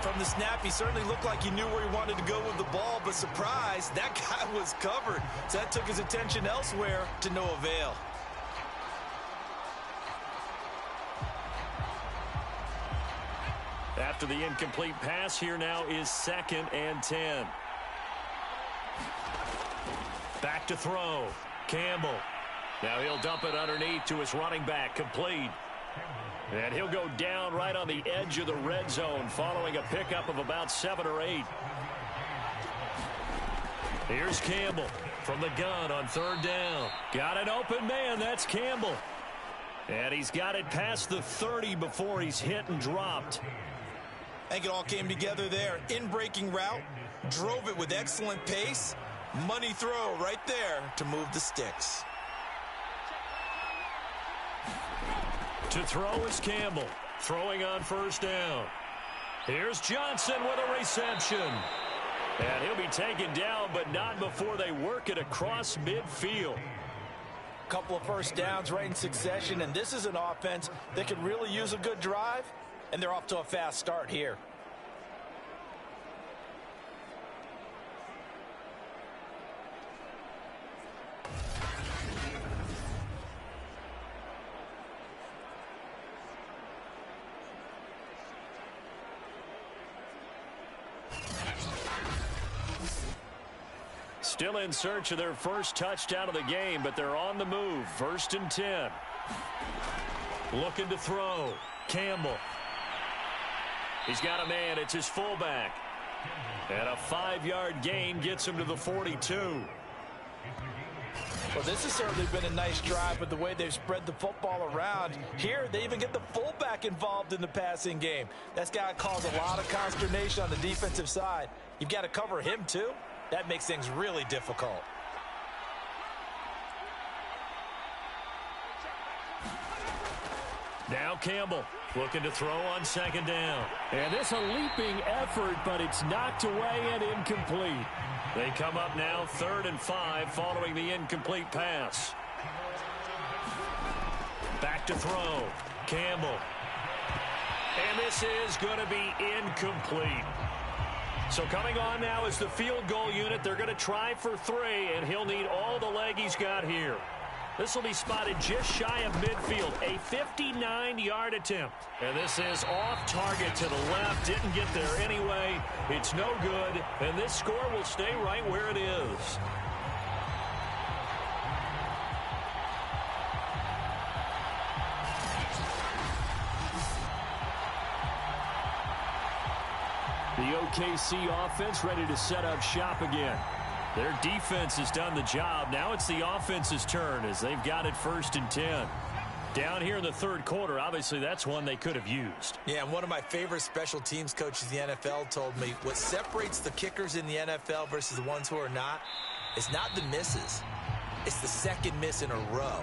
From the snap, he certainly looked like he knew where he wanted to go with the ball, but surprise, that guy was covered. So that took his attention elsewhere to no avail. After the incomplete pass, here now is 2nd and 10. Back to throw. Campbell. Now he'll dump it underneath to his running back. Complete. And he'll go down right on the edge of the red zone following a pickup of about 7 or 8. Here's Campbell from the gun on 3rd down. Got an open man. That's Campbell. And he's got it past the 30 before he's hit and dropped. I think it all came together there. In-breaking route. Drove it with excellent pace. Money throw right there to move the sticks. To throw is Campbell. Throwing on 1st down. Here's Johnson with a reception. And he'll be taken down, but not before they work it across midfield. Couple of first downs right in succession, and this is an offense that could really use a good drive, and they're off to a fast start here. Still in search of their first touchdown of the game, but they're on the move. 1st and 10. Looking to throw. Campbell. He's got a man. It's his fullback. And a 5-yard gain gets him to the 42. Well, this has certainly been a nice drive with the way they've spread the football around. Here, they even get the fullback involved in the passing game. That's got to cause a lot of consternation on the defensive side. You've got to cover him, too. That makes things really difficult. Now Campbell looking to throw on 2nd down. And this a leaping effort, but it's knocked away and incomplete. They come up now 3rd and 5 following the incomplete pass. Back to throw. Campbell. And this is going to be incomplete. So coming on now is the field goal unit. They're going to try for 3, and he'll need all the leg he's got here. This will be spotted just shy of midfield, a 59-yard attempt. And this is off target to the left. Didn't get there anyway. It's no good, and this score will stay right where it is. The OKC offense ready to set up shop again. Their defense has done the job. Now it's the offense's turn as they've got it 1st and 10. Down here in the 3rd quarter, obviously that's one they could have used. Yeah, and one of my favorite special teams coaches in the NFL told me what separates the kickers in the NFL versus the ones who are not is not the misses. It's the 2nd miss in a row.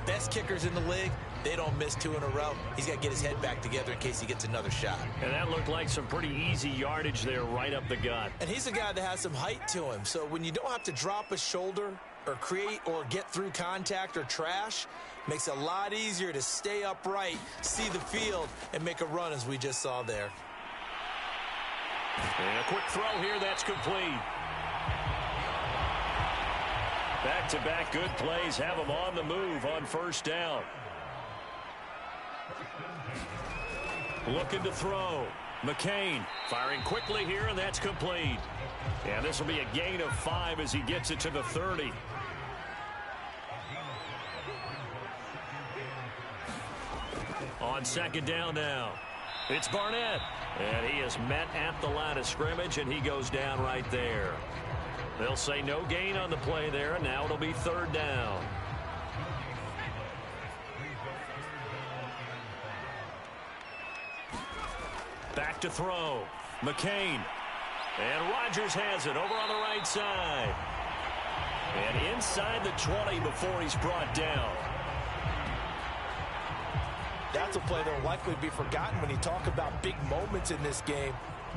Best kickers in the league, they don't miss 2 in a row. He's got to get his head back together in case he gets another shot. And that looked like some pretty easy yardage there right up the gut. And he's a guy that has some height to him. So when you don't have to drop a shoulder or create or get through contact or trash, makes it a lot easier to stay upright, see the field, and make a run as we just saw there. And a quick throw here, that's complete. Back-to-back good plays have them on the move on 1st down. Looking to throw. McCain firing quickly here, and that's complete. And this will be a gain of 5 as he gets it to the 30. On 2nd down now. It's Barnett. And he is met at the line of scrimmage, and he goes down right there. They'll say no gain on the play there, and now it'll be third down. Back to throw. McCain. And Rodgers has it over on the right side. And inside the 20 before he's brought down. That's a play that will likely be forgotten when you talk about big moments in this game.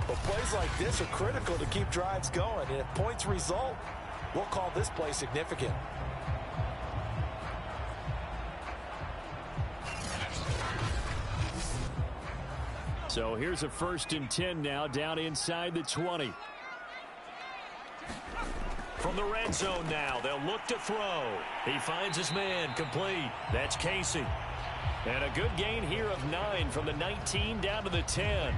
But plays like this are critical to keep drives going. And if points result, we'll call this play significant. So here's a 1st and 10 now down inside the 20. From the red zone now, they'll look to throw. He finds his man, complete. That's Casey. And a good gain here of 9 from the 19 down to the 10.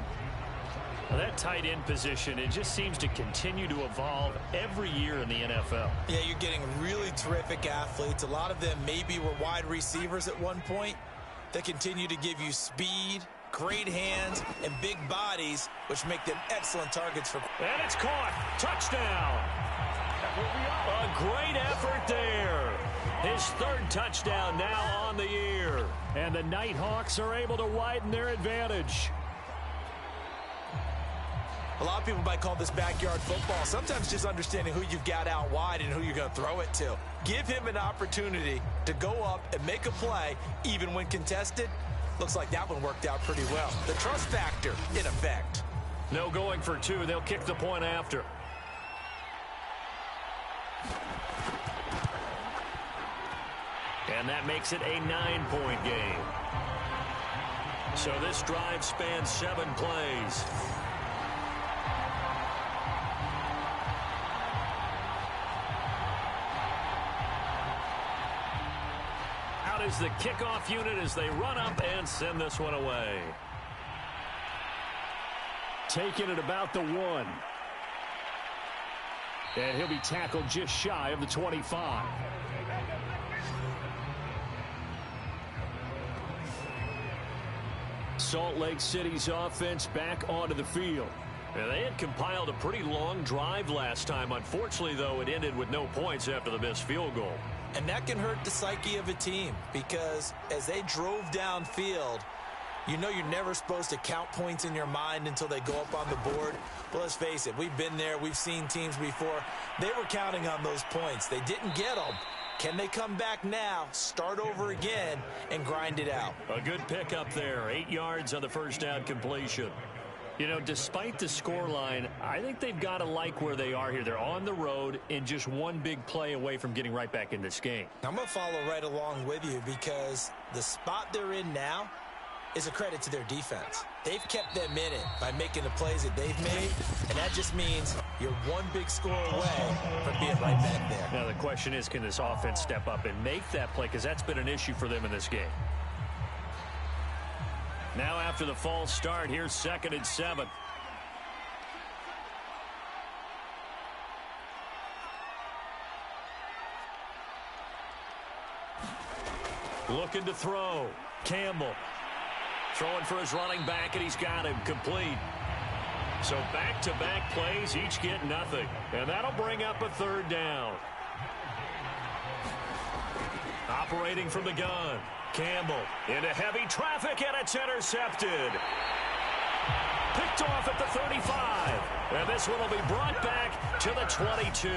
Well, that tight end position, it just seems to continue to evolve every year in the NFL. Yeah, you're getting really terrific athletes. A lot of them maybe were wide receivers at one point. They continue to give you speed, great hands, and big bodies, which make them excellent targets for... And it's caught. Touchdown. A great effort there. His 3rd touchdown now on the year. And the Nighthawks are able to widen their advantage. A lot of people might call this backyard football. Sometimes just understanding who you've got out wide and who you're going to throw it to. Give him an opportunity to go up and make a play, even when contested. Looks like that one worked out pretty well. The trust factor in effect. No going for 2. They'll kick the point after. And that makes it a 9-point game. So this drive spans 7 plays. Out is the kickoff unit as they run up and send this one away. Taking it about the 1. And he'll be tackled just shy of the 25. Salt Lake City's offense back onto the field. And they had compiled a pretty long drive last time. Unfortunately, though, it ended with no points after the missed field goal. And that can hurt the psyche of a team because as they drove downfield, you know you're never supposed to count points in your mind until they go up on the board. But let's face it, we've been there. We've seen teams before. They were counting on those points. They didn't get them. Can they come back now, start over again, and grind it out? A good pickup there. 8 yards on the first down completion. You know, despite the scoreline, I think they've got to like where they are here. They're on the road and just one big play away from getting right back in this game. I'm going to follow right along with you because the spot they're in now is a credit to their defense. They've kept them in it by making the plays that they've made, and that just means you're one big score away from being right back there. Now, the question is, can this offense step up and make that play? Because that's been an issue for them in this game. Now, after the false start, here's 2nd and 7. Looking to throw. Campbell. Throwing for his running back, and he's got him complete. So back-to-back plays, each get nothing. And that'll bring up a 3rd down. Operating from the gun. Campbell into heavy traffic, and it's intercepted. Picked off at the 35. And this one will be brought back to the 22.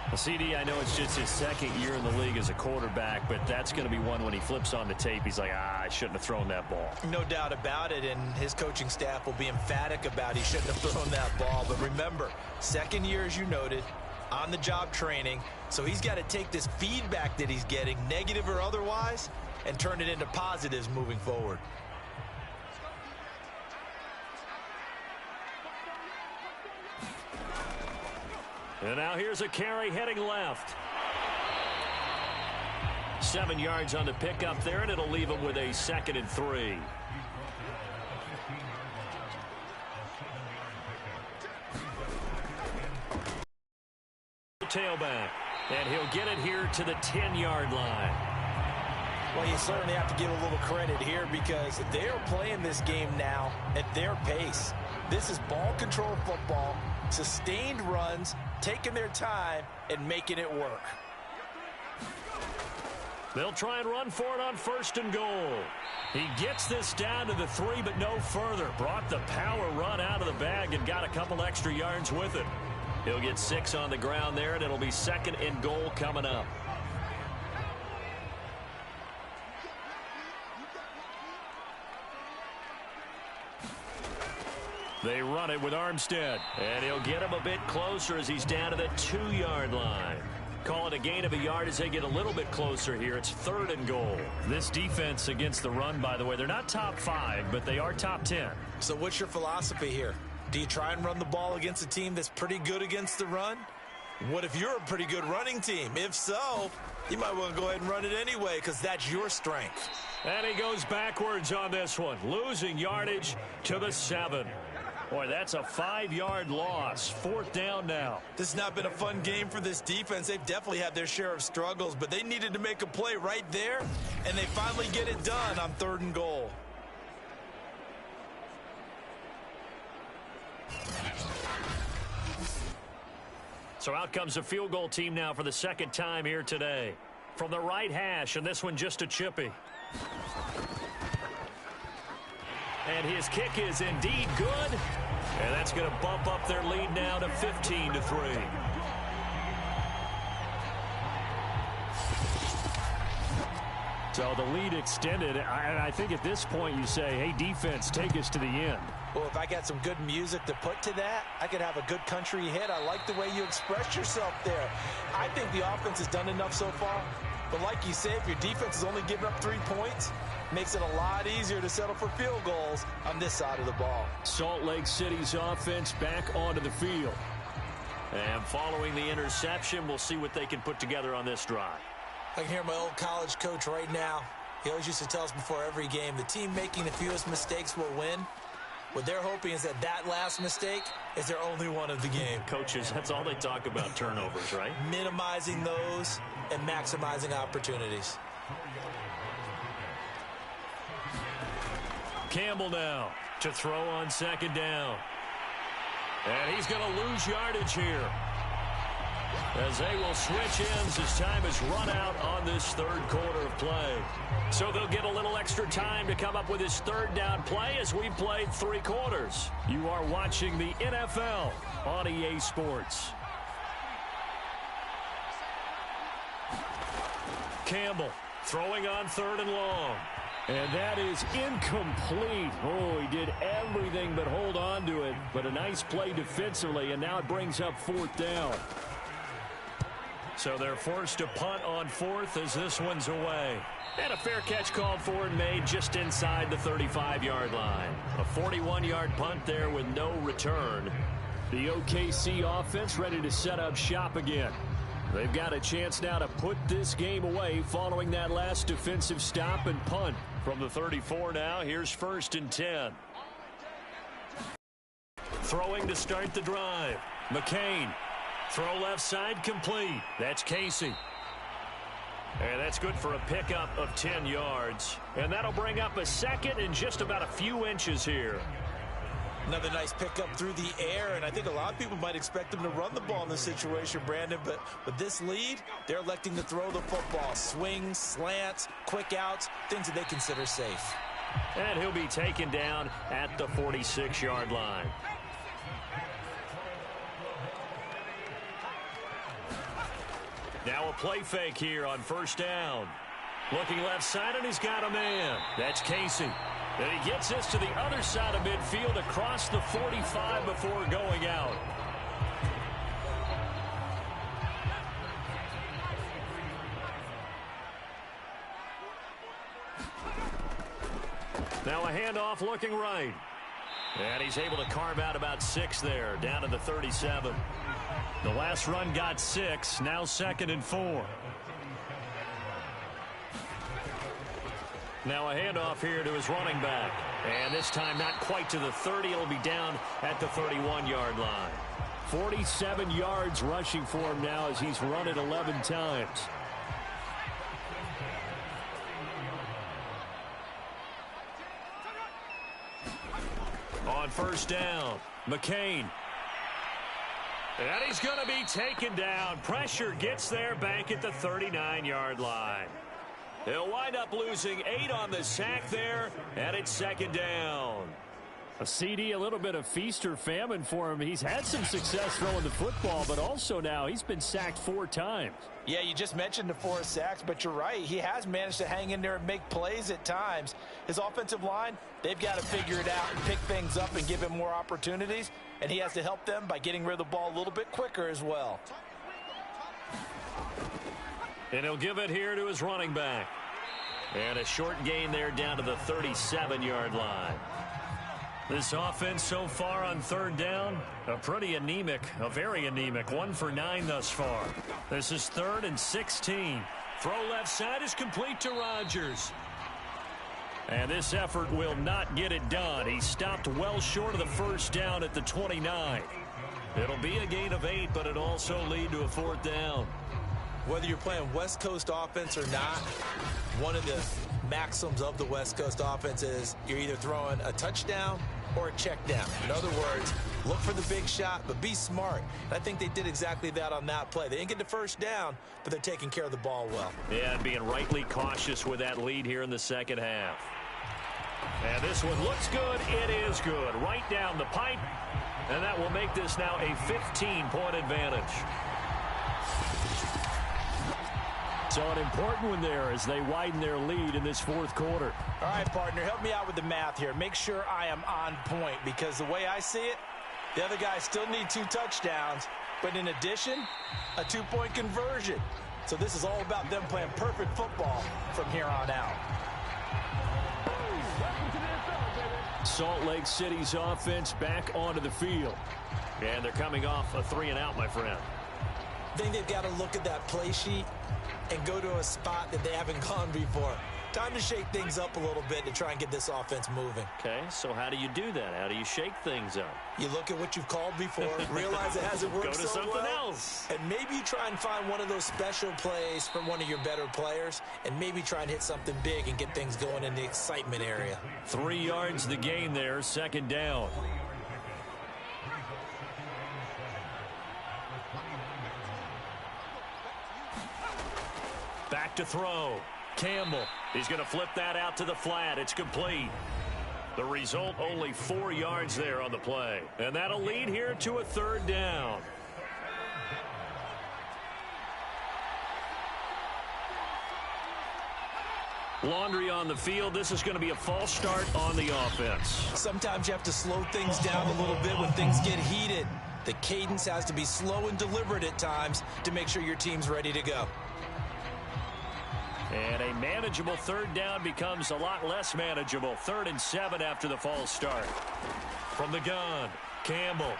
Well, CD, I know it's just his 2nd year in the league as a quarterback, but that's going to be one when he flips on the tape. He's like, I shouldn't have thrown that ball. No doubt about it, and his coaching staff will be emphatic about he shouldn't have thrown that ball. But remember, 2nd year, as you noted, on-the-job training, so he's got to take this feedback that he's getting, negative or otherwise, and turn it into positives moving forward. And now here's a carry heading left. 7 yards on the pickup there, and it'll leave him with a 2nd and 3. Tailback, and he'll get it here to the 10-yard line. Well, you certainly have to give a little credit here because they're playing this game now at their pace. This is ball control football. Sustained runs, taking their time, and making it work. They'll try and run for it on 1st and goal. He gets this down to the 3, but no further. Brought the power run out of the bag and got a couple extra yards with it. He'll get 6 on the ground there, and it'll be 2nd and goal coming up. They run it with Armstead, and he'll get him a bit closer as he's down to the 2-yard line. Call it a gain of a yard as they get a little bit closer here. It's 3rd and goal. This defense against the run, by the way, they're not top 5, but they are top 10. So what's your philosophy here? Do you try and run the ball against a team that's pretty good against the run? What if you're a pretty good running team? If so, you might want to go ahead and run it anyway because that's your strength. And he goes backwards on this one, losing yardage to the 7. Boy, that's a 5-yard loss. 4th down now. This has not been a fun game for this defense. They've definitely had their share of struggles, but they needed to make a play right there, and they finally get it done on 3rd and goal. So out comes a field goal team now for the 2nd time here today. From the right hash, and this one just a chippy. And his kick is indeed good. And that's going to bump up their lead now to 15-3. So the lead extended. And I think at this point you say, hey, defense, take us to the end. Well, if I got some good music to put to that, I could have a good country hit. I like the way you express yourself there. I think the offense has done enough so far. But like you said, if your defense is only giving up 3 points, makes it a lot easier to settle for field goals on this side of the ball. Salt Lake City's offense back onto the field. And following the interception, we'll see what they can put together on this drive. I can hear my old college coach right now. He always used to tell us before every game, the team making the fewest mistakes will win. What they're hoping is that last mistake is their only one of the game. Coaches, that's all they talk about, turnovers, right? Minimizing those and maximizing opportunities. Campbell now to throw on 2nd down. And he's going to lose yardage here, as they will switch ends as time is run out on this 3rd quarter of play. So they'll get a little extra time to come up with his 3rd down play as we played 3 quarters. You are watching the NFL on EA Sports. Campbell throwing on 3rd and long. And that is incomplete. Oh, he did everything but hold on to it. But a nice play defensively, and now it brings up 4th down. So they're forced to punt on 4th as this one's away. And a fair catch called for and made just inside the 35-yard line. A 41-yard punt there with no return. The OKC offense ready to set up shop again. They've got a chance now to put this game away following that last defensive stop and punt. From the 34 now, here's 1st and 10. Throwing to start the drive. McCain. Throw left side complete. That's Casey. And that's good for a pickup of 10 yards. And that'll bring up a 2nd and just about a few inches here. Another nice pickup through the air, and I think a lot of people might expect them to run the ball in this situation, Brandon, but with this lead, they're electing to throw the football. Swings, slants, quick outs, things that they consider safe. And he'll be taken down at the 46-yard line. Now a play fake here on 1st down. Looking left side, and he's got a man. That's Casey. And he gets this to the other side of midfield across the 45 before going out. Now a handoff looking right. And he's able to carve out about 6 there, down to the 37. The last run got 6, now 2nd and 4. Now a handoff here to his running back. And this time not quite to the 30. It'll be down at the 31-yard line. 47 yards rushing for him now as he's run it 11 times. On 1st down, McCain. And he's going to be taken down. Pressure gets there back at the 39-yard line. He'll wind up losing 8 on the sack there, and it's second down. A CD, a little bit of feast or famine for him. He's had some success throwing the football, but also now he's been sacked 4 times. Yeah, you just mentioned the 4 sacks, but you're right. He has managed to hang in there and make plays at times. His offensive line, they've got to figure it out and pick things up and give him more opportunities, and he has to help them by getting rid of the ball a little bit quicker as well. And he'll give it here to his running back. And a short gain there down to the 37-yard line. This offense so far on third down, a pretty anemic, a very anemic. 1 for 9 thus far. This is 3rd and 16. Throw left side is complete to Rodgers. And this effort will not get it done. He stopped well short of the first down at the 29. It'll be a gain of 8, but it'll also lead to a 4th down. Whether you're playing West Coast offense or not, one of the maxims of the West Coast offense is you're either throwing a touchdown or a check down. In other words, look for the big shot, but be smart. And I think they did exactly that on that play. They didn't get the first down, but they're taking care of the ball well. Yeah, and being rightly cautious with that lead here in the second half. And this one looks good. It is good. Right down the pipe. And that will make this now a 15-point advantage. So an important one there as they widen their lead in this 4th quarter. All right, partner, help me out with the math here. Make sure I am on point, because the way I see it, the other guys still need 2 touchdowns, but in addition, a 2-point conversion. So this is all about them playing perfect football from here on out. Salt Lake City's offense back onto the field. And they're coming off a 3-and-out, my friend. I think they've got to look at that play sheet and go to a spot that they haven't gone before. Time to shake things up a little bit to try and get this offense moving. Okay, so how do you do that? How do you shake things up? You look at what you've called before, realize it hasn't worked so well. Go to something else. And maybe you try and find one of those special plays from one of your better players, and maybe try and hit something big and get things going in the excitement area. 3 yards the gain there, second down. Back to throw. Campbell. He's going to flip that out to the flat. It's complete. The result, only 4 yards there on the play. And that'll lead here to a 3rd down. Laundry on the field. This is going to be a false start on the offense. Sometimes you have to slow things down a little bit when things get heated. The cadence has to be slow and deliberate at times to make sure your team's ready to go. And a manageable 3rd down becomes a lot less manageable. 3rd and 7 after the false start. From the gun, Campbell.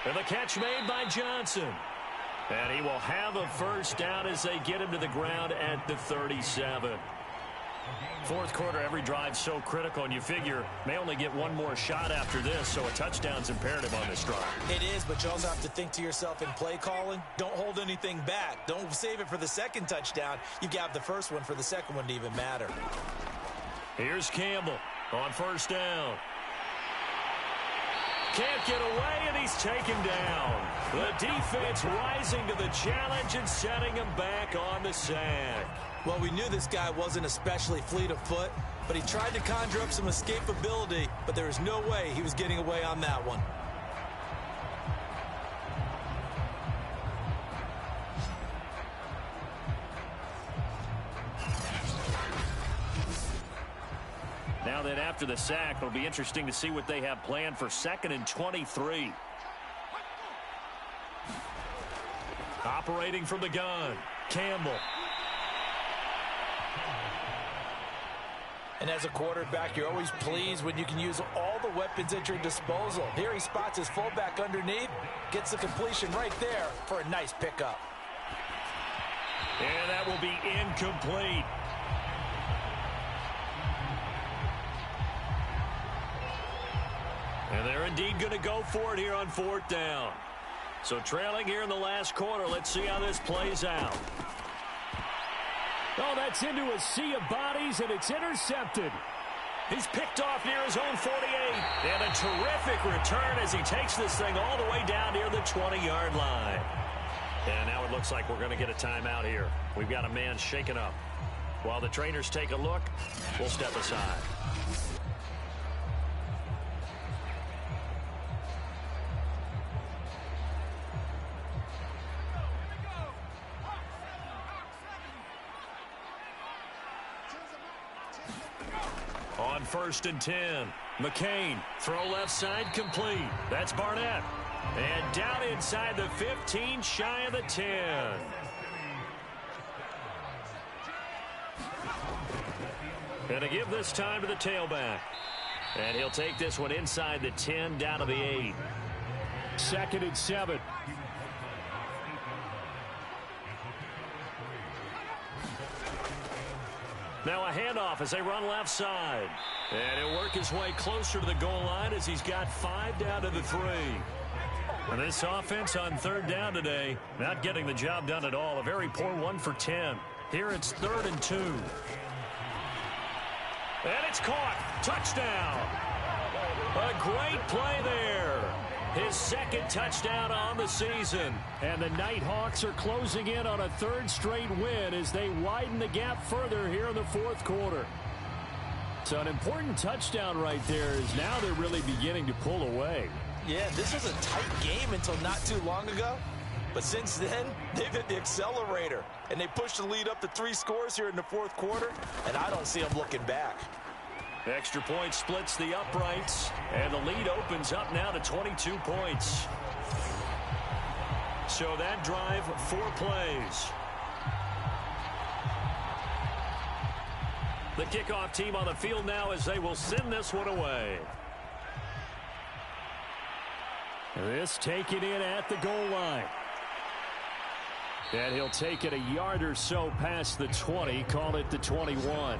And the catch made by Johnson. And he will have a first down as they get him to the ground at the 37. 4th quarter, every drive's so critical, and you figure may only get one more shot after this, so a touchdown's imperative on this drive. It is, but you also have to think to yourself in play calling, don't hold anything back. Don't save it for the second touchdown. You've got the first one for the second one to even matter. Here's Campbell on first down. Can't get away, and he's taken down. The defense rising to the challenge and setting him back on the sack. Well, we knew this guy wasn't especially fleet of foot, but he tried to conjure up some escapability, but there was no way he was getting away on that one. Now that after the sack, it'll be interesting to see what they have planned for 2nd and 23. Operating from the gun, Campbell. And as a quarterback, you're always pleased when you can use all the weapons at your disposal. Here he spots his fullback underneath, gets the completion right there for a nice pickup. And that will be incomplete. And they're indeed going to go for it here on 4th down. So trailing here in the last quarter, let's see how this plays out. Oh, that's into a sea of bodies, and it's intercepted. He's picked off near his own 48. And a terrific return as he takes this thing all the way down near the 20-yard line. And now it looks like we're going to get a timeout here. We've got a man shaken up. While the trainers take a look, we'll step aside. On 1st and 10, McCain, throw left side, complete. That's Barnett. And down inside the 15, shy of the 10. Going to give this time to the tailback. And he'll take this one inside the 10, down to the 8. 2nd and 7. Now a handoff as they run left side. And he'll work his way closer to the goal line as he's got 5 down to the 3. And this offense on 3rd down today, not getting the job done at all. A very poor 1 for 10. Here it's 3rd and 2. And it's caught. Touchdown. A great play there. His 2nd touchdown on the season. And the Nighthawks are closing in on a 3rd straight win as they widen the gap further here in the 4th quarter. So an important touchdown right there is now they're really beginning to pull away. Yeah, this was a tight game until not too long ago. But since then, they've hit the accelerator. And they pushed the lead up to 3 scores here in the 4th quarter. And I don't see them looking back. The extra point splits the uprights. And the lead opens up now to 22 points. So that drive, 4 plays. The kickoff team on the field now as they will send this one away. This taken in at the goal line. And he'll take it a yard or so past the 20, call it the 21.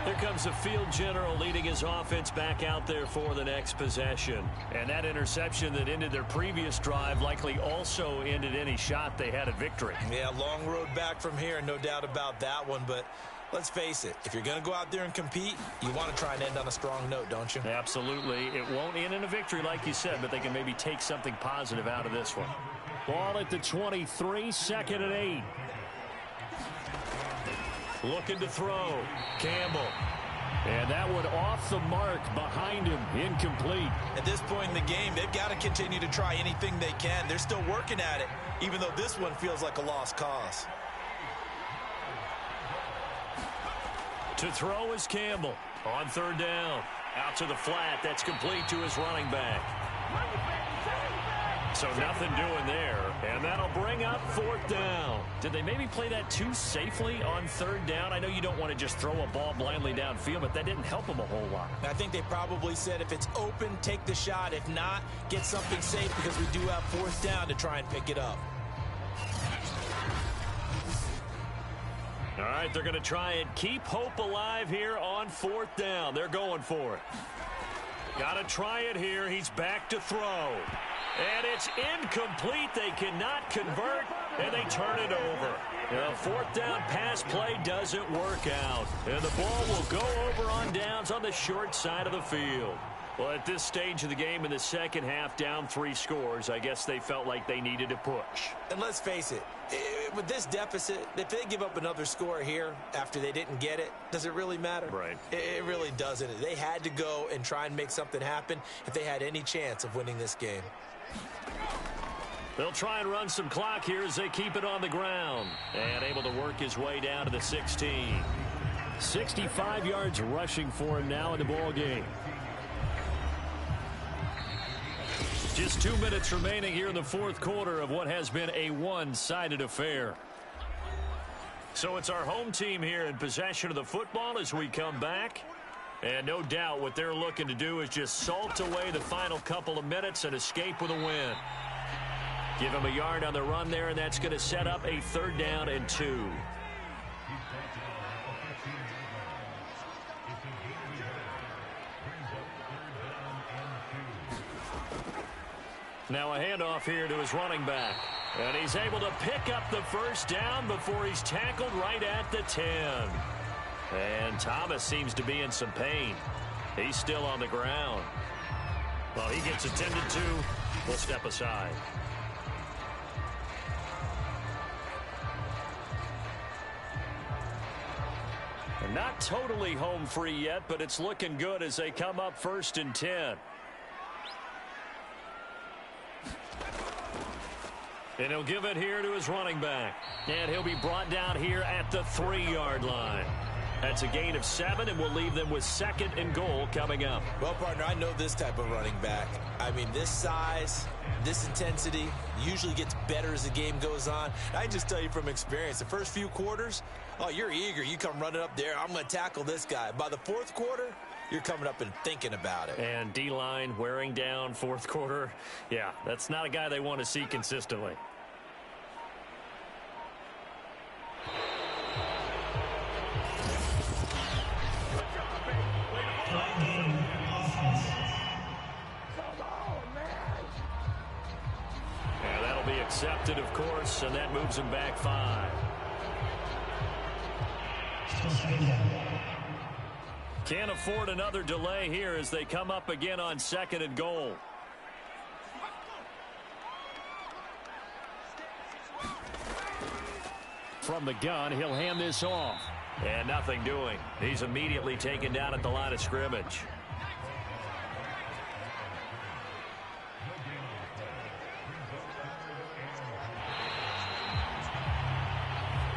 Here comes the field general leading his offense back out there for the next possession. And that interception that ended their previous drive likely also ended any shot they had at victory. Yeah, long road back from here, no doubt about that one. But let's face it, if you're going to go out there and compete, you want to try and end on a strong note, don't you? Absolutely. It won't end in a victory like you said, but they can maybe take something positive out of this one. Ball at the 23, 2nd and 8. Looking to throw. Campbell. And that one off the mark behind him. Incomplete. At this point in the game, they've got to continue to try anything they can. They're still working at it, even though this one feels like a lost cause. To throw is Campbell on 3rd down. Out to the flat. That's complete to his running back. So nothing doing there. And that'll bring up 4th down. Did they maybe play that too safely on 3rd down? I know you don't want to just throw a ball blindly downfield, but that didn't help them a whole lot. I think they probably said if it's open, take the shot. If not, get something safe because we do have 4th down to try and pick it up. All right, they're going to try and keep hope alive here on 4th down. They're going for it. Got to try it here. He's back to throw. And it's incomplete. They cannot convert, and they turn it over. The 4th down pass play doesn't work out. And the ball will go over on downs on the short side of the field. Well, at this stage of the game in the second half, down 3 scores, I guess they felt like they needed to push. And let's face it, with this deficit, if they give up another score here after they didn't get it, does it really matter? Right. It really doesn't. They had to go and try and make something happen if they had any chance of winning this game. They'll try and run some clock here as they keep it on the ground. And able to work his way down to the 16. 65 yards rushing for him now in the ball game. Just 2 minutes remaining here in the 4th quarter of what has been a one-sided affair. So it's our home team here in possession of the football as we come back. And no doubt what they're looking to do is just salt away the final couple of minutes and escape with a win. Give him a yard on the run there, and that's going to set up a 3rd down and 2. Now a handoff here to his running back. And he's able to pick up the first down before he's tackled right at the 10. And Thomas seems to be in some pain. He's still on the ground. Well, he gets attended to. We'll step aside. They're not totally home free yet, but it's looking good as they come up 1st and 10. And he'll give it here to his running back. And he'll be brought down here at the 3-yard line. That's a gain of 7, and we'll leave them with 2nd and goal coming up. Well, partner, I know this type of running back. I mean, this size, this intensity usually gets better as the game goes on. I can just tell you from experience, the first few quarters, oh, you're eager. You come running up there. I'm going to tackle this guy. By the 4th quarter, you're coming up and thinking about it. And D-line wearing down 4th quarter. Yeah, that's not a guy they want to see consistently. And that'll be accepted, of course, and that moves him back 5. Can't afford another delay here as they come up again on 2nd and goal. From the gun, he'll hand this off. And nothing doing. He's immediately taken down at the line of scrimmage.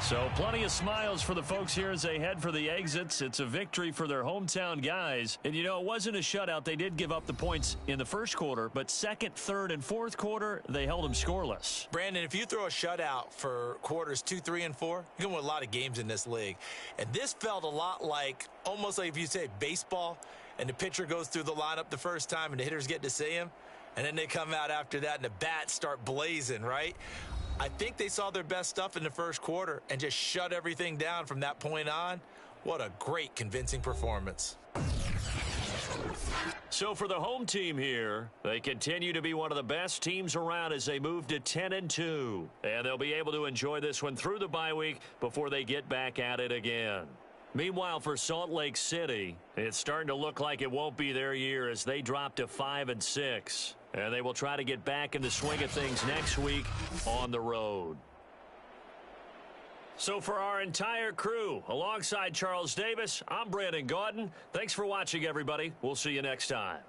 So plenty of smiles for the folks here as they head for the exits. It's a victory for their hometown guys. And, you know, it wasn't a shutout. They did give up the points in the 1st quarter, but 2nd, 3rd, and 4th quarter, they held them scoreless. Brandon, if you throw a shutout for quarters 2, 3, and 4, you're going to win a lot of games in this league. And this felt a lot like, almost like if you say baseball, and the pitcher goes through the lineup the first time and the hitters get to see him, and then they come out after that and the bats start blazing, right? I think they saw their best stuff in the 1st quarter and just shut everything down from that point on. What a great, convincing performance. So for the home team here, they continue to be one of the best teams around as they move to 10-2. And they'll be able to enjoy this one through the bye week before they get back at it again. Meanwhile, for Salt Lake City, it's starting to look like it won't be their year as they drop to 5-6. And they will try to get back in the swing of things next week on the road. So for our entire crew, alongside Charles Davis, I'm Brandon Gaudin. Thanks for watching, everybody. We'll see you next time.